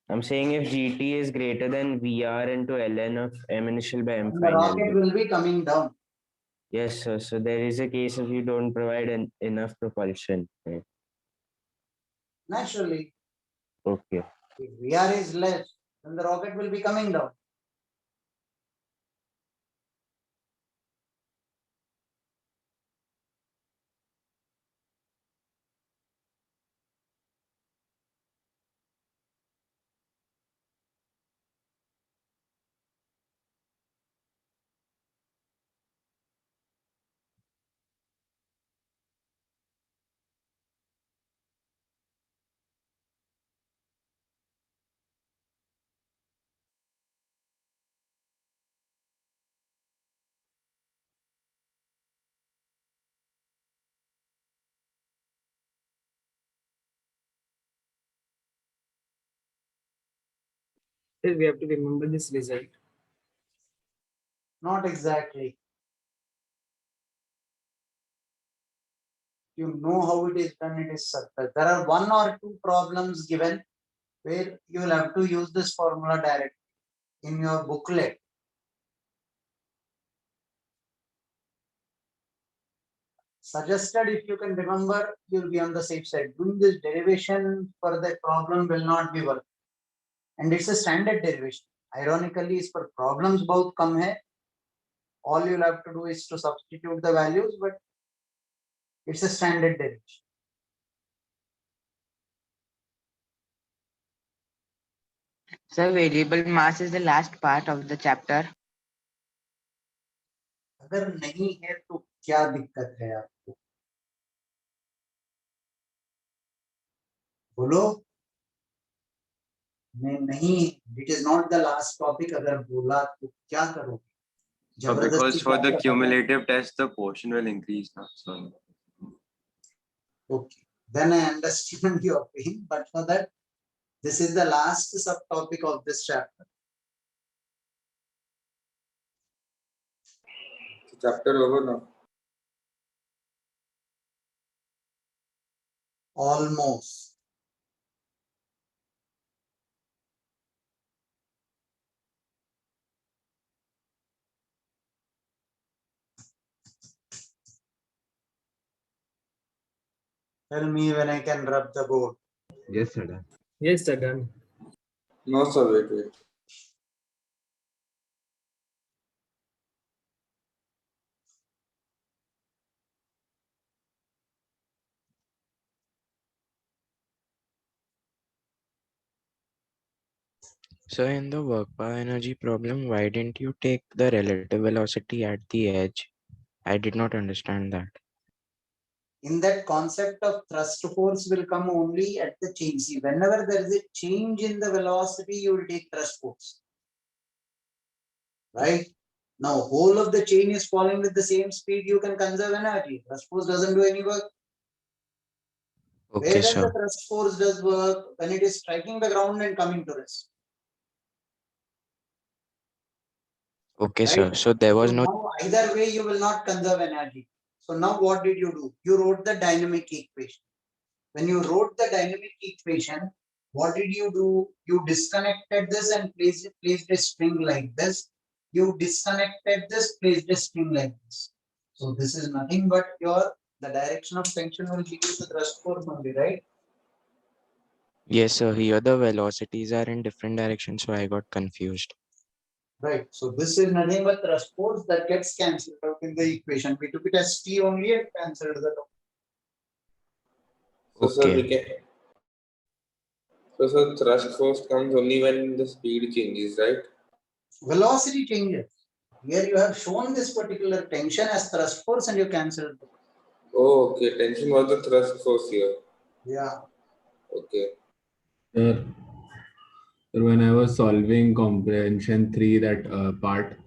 I'm saying if GT is greater than VR into ln of M initial by M And the final. rocket will be coming down. Yes, sir. So there is a case if you don't provide enough propulsion. Right? Naturally, Okay. if VR is less, then the rocket will be coming down. Still, we have to remember this result. Not exactly. You know how it is done, it is circle. There are one or two problems given where you will have to use this formula directly in your booklet. Suggested, if you can remember, you'll be on the safe side. Doing this derivation for the problem will not be work. And it's a standard derivation. Ironically, इस पर problems बहुत कम है. All you'll have to do is to substitute the values, but it's a standard derivation. So variable mass is the last part of the chapter. अगर नहीं है तो क्या दिक्कत है आपको? बोलो. नहीं, it is not the last topic. अगर बोला तो क्या करोगे? Because for the क्या cumulative test, the portion will increase now. So Okay, then I understand your pain, but for that, this is the last subtopic of this chapter. Chapter over now. Almost. Tell me when I can rub the board. Yes, sir. Done. Yes, sir, done. No, sir, wait. So in the work power energy problem, why didn't you take the relative velocity at the edge? I did not understand that. In that concept of thrust force will come only at the change. See, whenever there is a change in the velocity, you will take thrust force. Right? Now, whole of the chain is falling with the same speed, you can conserve energy. Thrust force doesn't do any work. Okay, Where sir. the thrust force does work? When it is striking the ground and coming to rest. Okay, Right? sir. So there was So no. now either way you will not conserve energy. So now what did you do? You wrote the dynamic equation. When you wrote the dynamic equation, what did you do? You disconnected this and placed a string like this. You disconnected this, placed a string like this. So this is nothing but the direction of tension will give you the thrust force only, right? Yes, sir. Here the velocities are in different directions, so I got confused. Right. So this is nothing but thrust force that gets cancelled out in the equation. We took it as T only and cancelled that out. So, sir, we Okay. can. So, sir, thrust force comes only when the speed changes, right? Velocity changes. Here you have shown this particular tension as thrust force and you cancelled it. Oh, okay. Tension was the thrust force here. Yeah. Okay. Sir, when I was solving comprehension 3, that part,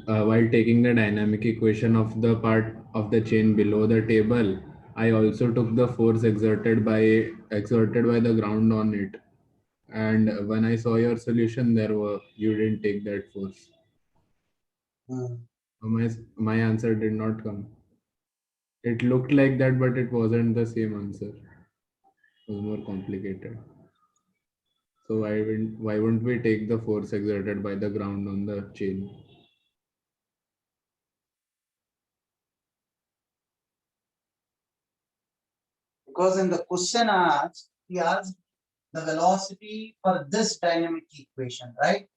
while taking the dynamic equation of the part of the chain below the table, I also took the force exerted by the ground on it. And when I saw your solution, you didn't take that force. So my answer did not come. It looked like that, but it wasn't the same answer. It was more complicated. So why wouldn't we take the force exerted by the ground on the chain? Because in the question asked, he asked the velocity for this dynamic equation, right?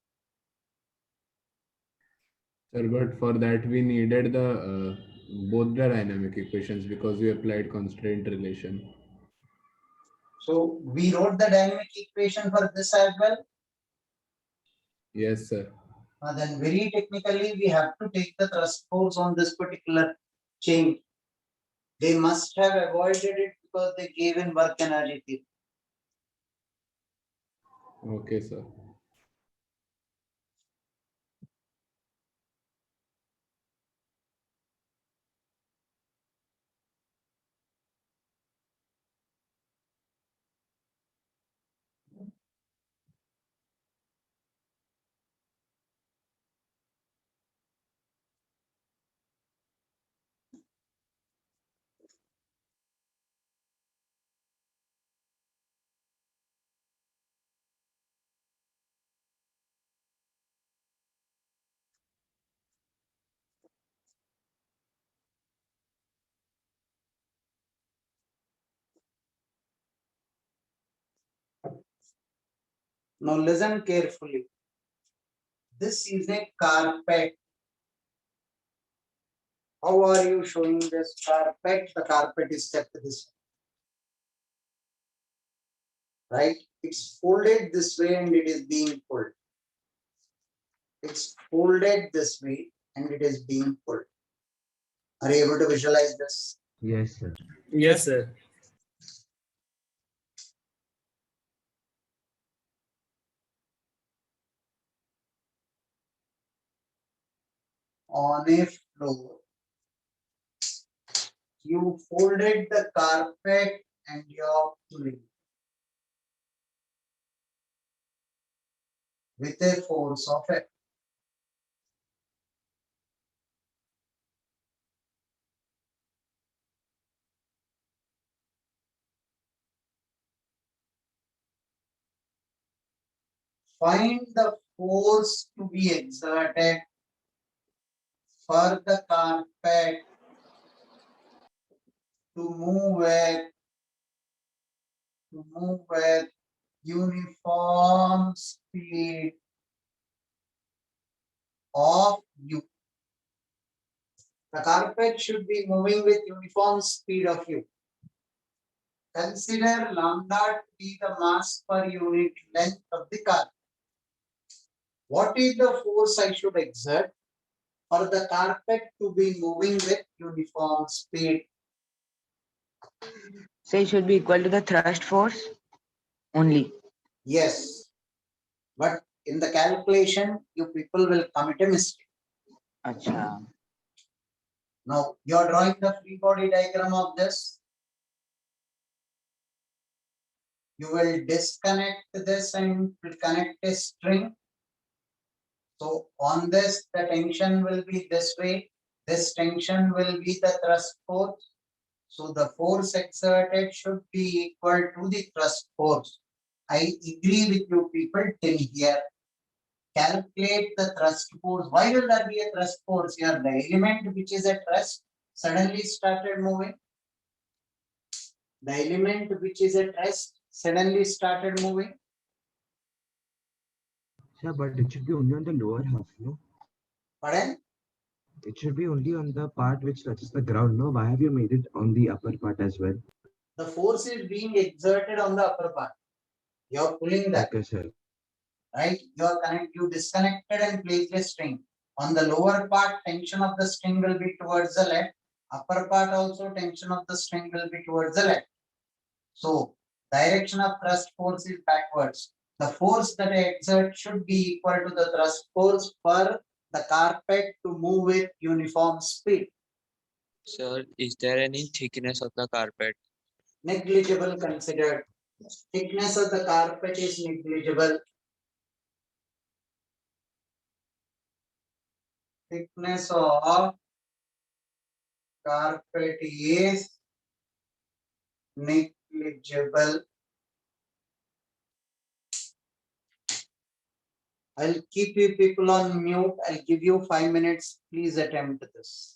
Sir, but for that we needed the both the dynamic equations because we applied constraint relation. So we wrote the dynamic equation for this as well. Yes, sir. Then very technically we have to take the thrust force on this particular chain. They must have avoided it because they gave in work energy theory. Okay, sir. Now listen carefully. this is a carpet. How are you showing this carpet? The carpet is kept this way, right? It's folded this way and it is being pulled. It's folded this way and it is being pulled. Are you able to visualize this? Yes, sir. Yes, sir. On a floor, you folded the carpet and you're pulling with a force of F. Find the force to be exerted for the carpet to move with uniform speed of u. The carpet should be moving with uniform speed of u. Consider lambda to be the mass per unit length of the carpet. What is the force I should exert for the carpet to be moving with uniform speed? So it should be equal to the thrust force only. Yes, but in the calculation, you people will commit a mistake. Acha. Now you are drawing the free body diagram of this. You will disconnect this and will connect a string. So on this, the tension will be this way. This tension will be the thrust force. So the force exerted should be equal to the thrust force. I agree with you people till here. Calculate the thrust force. Why will there be a thrust force here? The element which is at rest suddenly started moving. The element which is at rest suddenly started moving. Sir, but it should be only on the lower half, no? Pardon? It should be only on the part which touches the ground, no? Why have you made it on the upper part as well? The force is being exerted on the upper part. You are pulling that. Okay, sir. Right? You disconnected and placed a string. On the lower part, tension of the string will be towards the left. Upper part also, tension of the string will be towards the left. So direction of thrust force is backwards. The force that I exert should be equal to the thrust force for the carpet to move with uniform speed. Sir, is there any thickness of the carpet? Negligible considered. Thickness of the carpet is negligible. Thickness of carpet is negligible. I'll keep you people on mute. I'll give you 5 minutes. Please attempt this.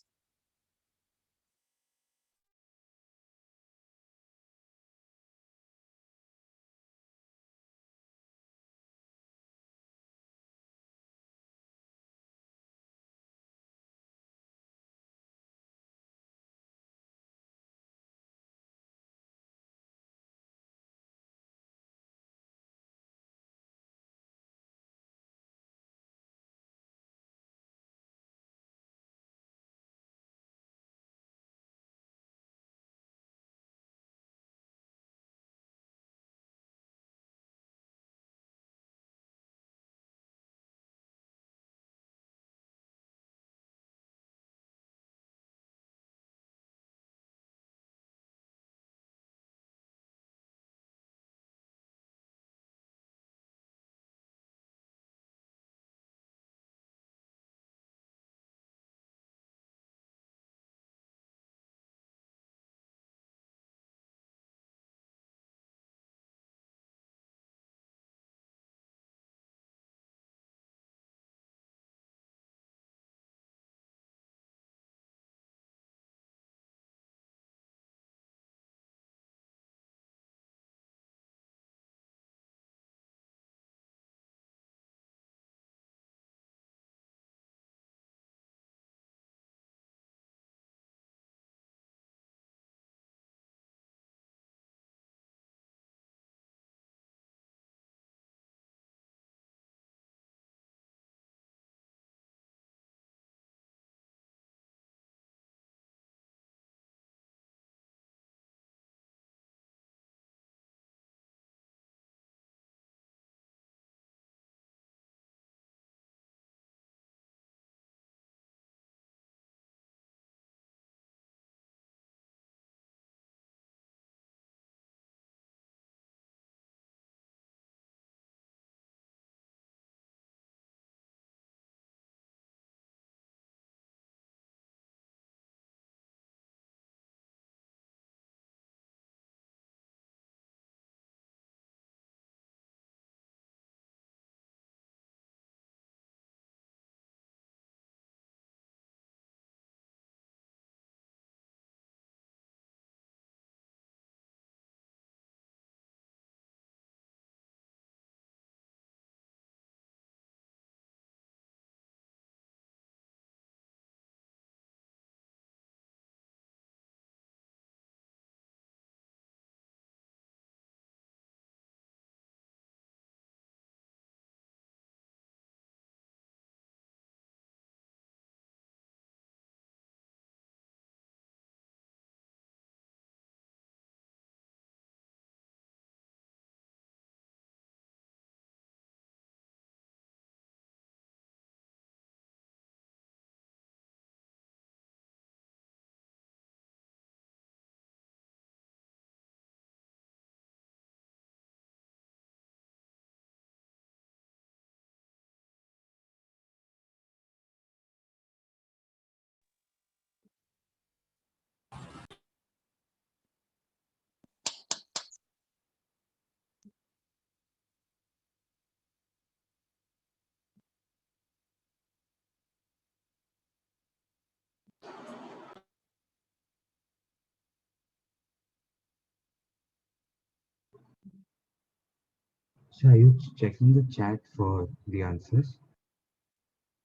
So are you checking the chat for the answers?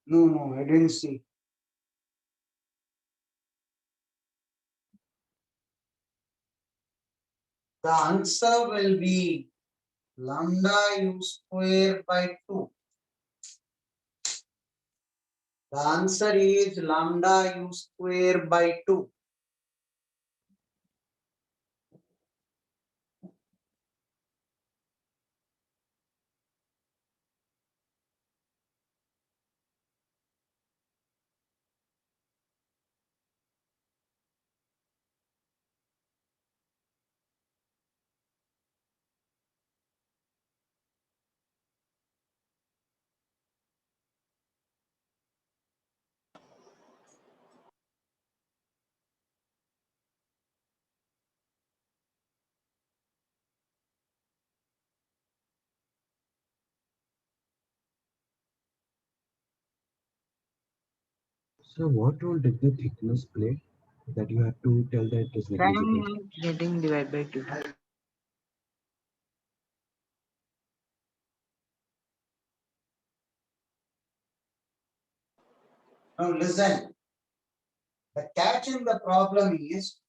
No, I didn't see. The answer will be lambda u square by 2. The answer is lambda u square by 2. So what role did the thickness play that you have to tell that it is negligible? Time getting divided by 2. Now listen. The catch in the problem is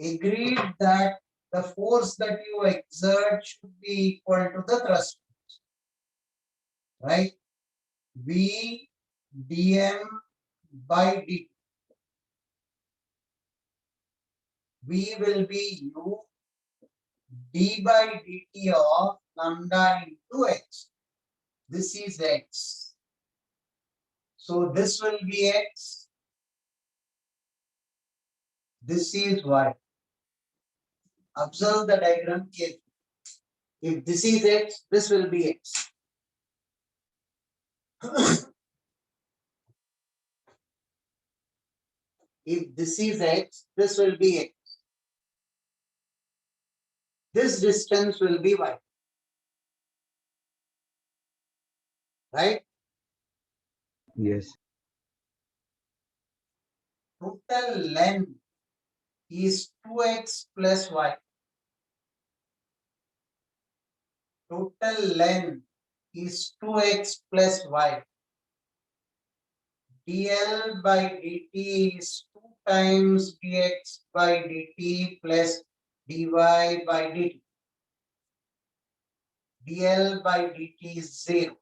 agreed that the force that you exert should be equal to the thrust force, right? V dm by dt. V will be u d by dt of lambda into x. This is x. So this will be x. This is y. Observe the diagram carefully. If this is x, this will be x. If this is x, this will be x. This distance will be y. Right? Yes. Total length is 2x plus y. Total length is 2x plus y. dl by dt is 2 times dx by dt plus dy by dt. dl by dt is 0.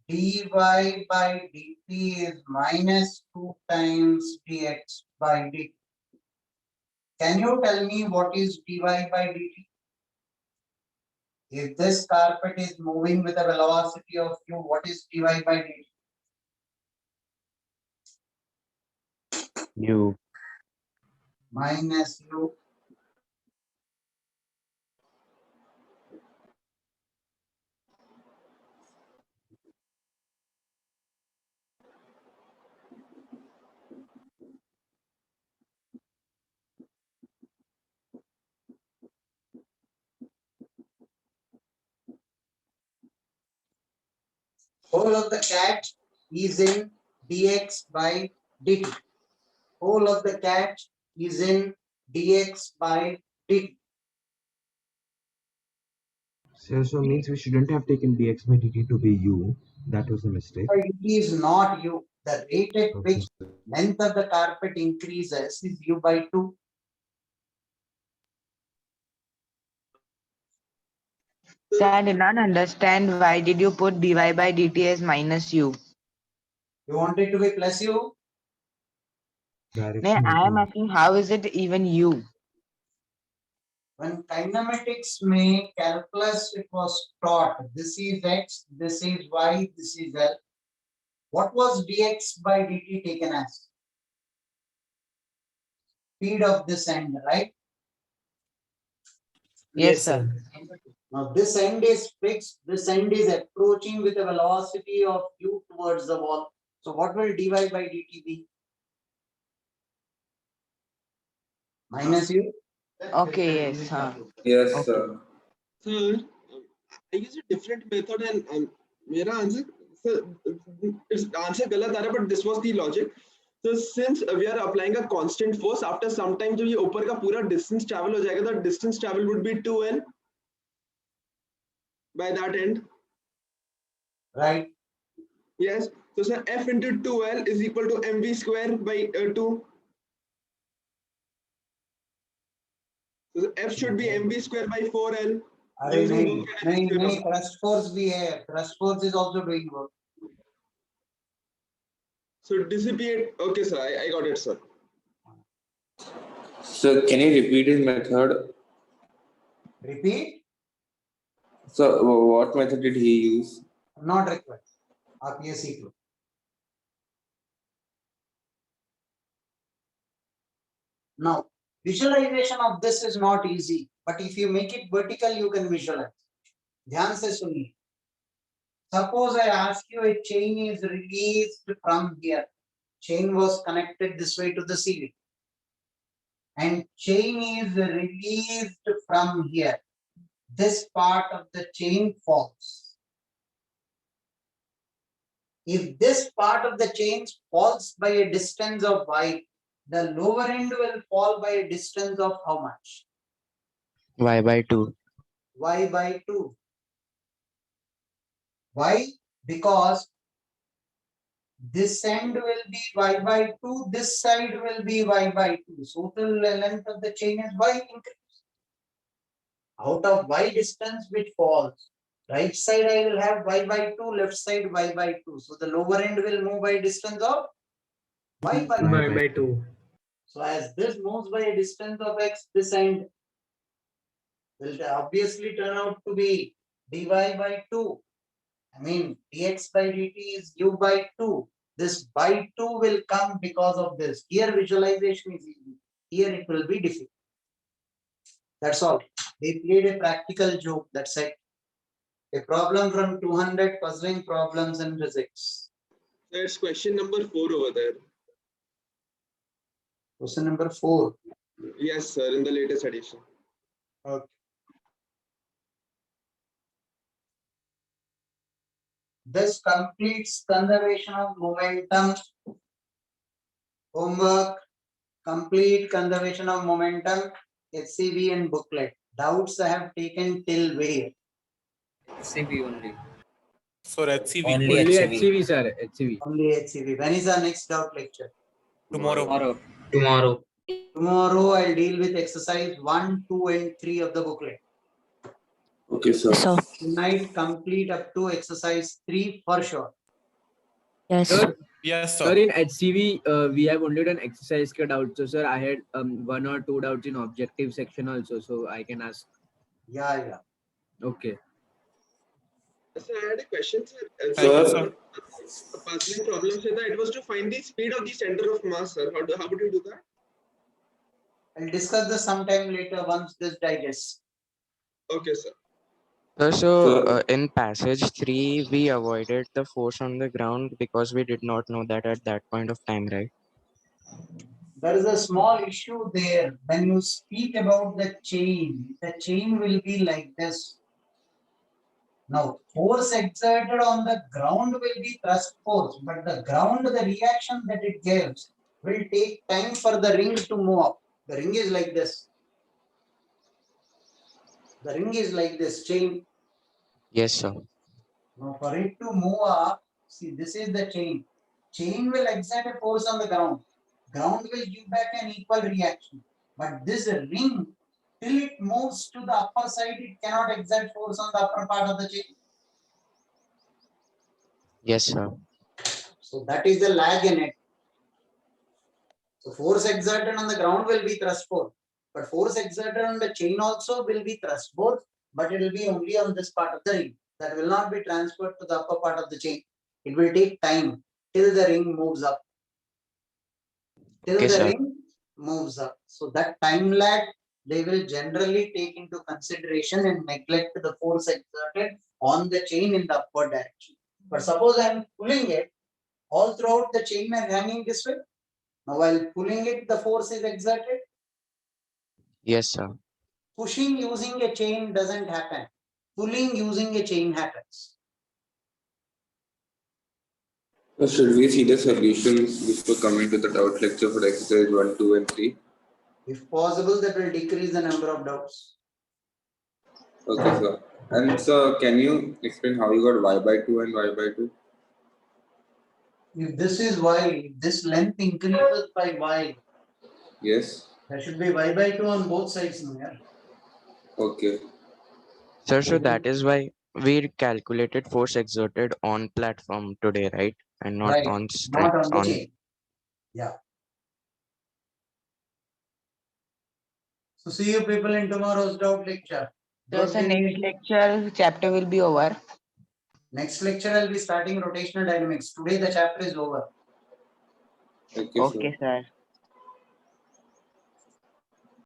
dy by dt is minus 2 times dx by dt. Can you tell me what is dy by dt? If this carpet is moving with a velocity of u, what is dy by dt? U. Minus u. Whole of the catch is in dx by dt. Whole of the catch is in dx by dt. So means we shouldn't have taken dx by dt to be u. That was a mistake. It is not u. The rate at which length of the carpet increases is u by 2. So I did not understand why did you put dy by dt as minus u? You want it to be plus u? No, I am asking how is it even u? When kinematics में calculus it was taught, this is x, this is y, this is l. What was dx by dt taken as? Speed of this end, right? Yes, sir. Now this end is fixed, this end is approaching with a velocity of u towards the wall. So what will dy by dt be? Minus u? Okay, yes. Yes, Okay. sir. Sir, I use a different method and मेरा answer, sir, answer गलत आ रहा है, but this was the logic. So since we are applying a constant force, after some time जब ये ऊपर का पूरा distance travel हो जाएगा, the distance travel would be 2L by that end. Right. Yes. So sir, F into 2L is equal to mv square by 2. So F should be mv square by 4L. अरे using नहीं work energy नहीं theorem. नहीं, thrust force भी है, thrust force is also doing work. So dissipate. Okay, sir. I got it, sir. So can you repeat his method? Repeat. So what method did he use? Not required. आप ये सीख लो. Now, visualization of this is not easy, but if you make it vertical, you can visualize. ध्यान से सुनिए. Suppose I ask you a chain is released from here. Chain was connected this way to the ceiling. And chain is released from here. This part of the chain falls. If this part of the chain falls by a distance of y, the lower end will fall by a distance of how much? Y by 2. Y by 2. Why? Because this end will be y by 2, this side will be y by 2. So the length of the chain is y increase. Out of y distance which falls, right side I will have y by 2, left side y by 2. So the lower end will move by a distance of y by 2. So as this moves by a distance of x, this end will obviously turn out to be dy by 2. I mean, dx by dt is u by 2. This by 2 will come because of this. Here visualization is easy. Here it will be difficult. That's all. They played a practical joke. That's it. A problem from 200 puzzling problems in physics. There's question number 4 over there. Question number 4. Yes, sir, in the latest edition. Okay. This completes conservation of momentum. Homework. Complete conservation of momentum. HCV and booklet. Doubts I have taken till where? HCV only. For HCV. Only HCV, sir. HCV. Only HCV. When is our next doubt lecture? Tomorrow. Tomorrow. Tomorrow I'll deal with exercise 1, 2 and 3 of the booklet. Okay, sir. Tonight complete up to exercise 3 for sure. Yes. Sir, Yes, sir, sir. in HCV, we have only done exercise ke doubts. So, sir, I had 1 or 2 doubts in objective section also. So, I can ask. Yeah. Okay. Sir, I had a question, sir. Sir. A puzzling problem said that it was to find the speed of the center of mass, sir. How would you do that? I'll discuss this sometime later once this digests. Okay, sir. So in passage 3, we avoided the force on the ground because we did not know that at that point of time, right? There is a small issue there. When you speak about the chain will be like this. Now, force exerted on the ground will be thrust force, but the ground, the reaction that it gives will take time for the ring to move up. The ring is like this. The ring is like this chain. Yes, sir. Now, for it to move up, see, this is the chain. Chain will exert a force on the ground. Ground will give back an equal reaction. But this ring, till it moves to the upper side, it cannot exert force on the upper part of the chain. Yes, sir. So that is the lag in it. So force exerted on the ground will be thrust force. But force exerted on the chain also will be thrust force, but it will be only on this part of the ring. That will not be transferred to the upper part of the chain. It will take time till the ring moves up. Till the ring moves up. So that time lag, they will generally take into consideration and neglect the force exerted on the chain in the upward direction. But suppose I am pulling it, all throughout the chain is hanging this way. Now while pulling it, the force is exerted. Yes, sir. Pushing using a chain doesn't happen. Pulling using a chain happens. Should we see the solutions before coming to the doubt lecture for exercise 1, 2, and 3? If possible, that will decrease the number of doubts. Okay, sir. And sir, can you explain how you got y by 2 and y by 2? If this is y, this length increases by y. Yes. There should be y by 2 on both sides now. Yeah? Okay. Sir, so that is why we calculated force exerted on platform today, right? And not Right. on Not on the on chain. Yeah. So see you people in tomorrow's doubt lecture. So, Good sir, day. next lecture chapter will be over. Next lecture I'll be starting rotational dynamics. Today the chapter is over. Okay, sir. Okay, sir.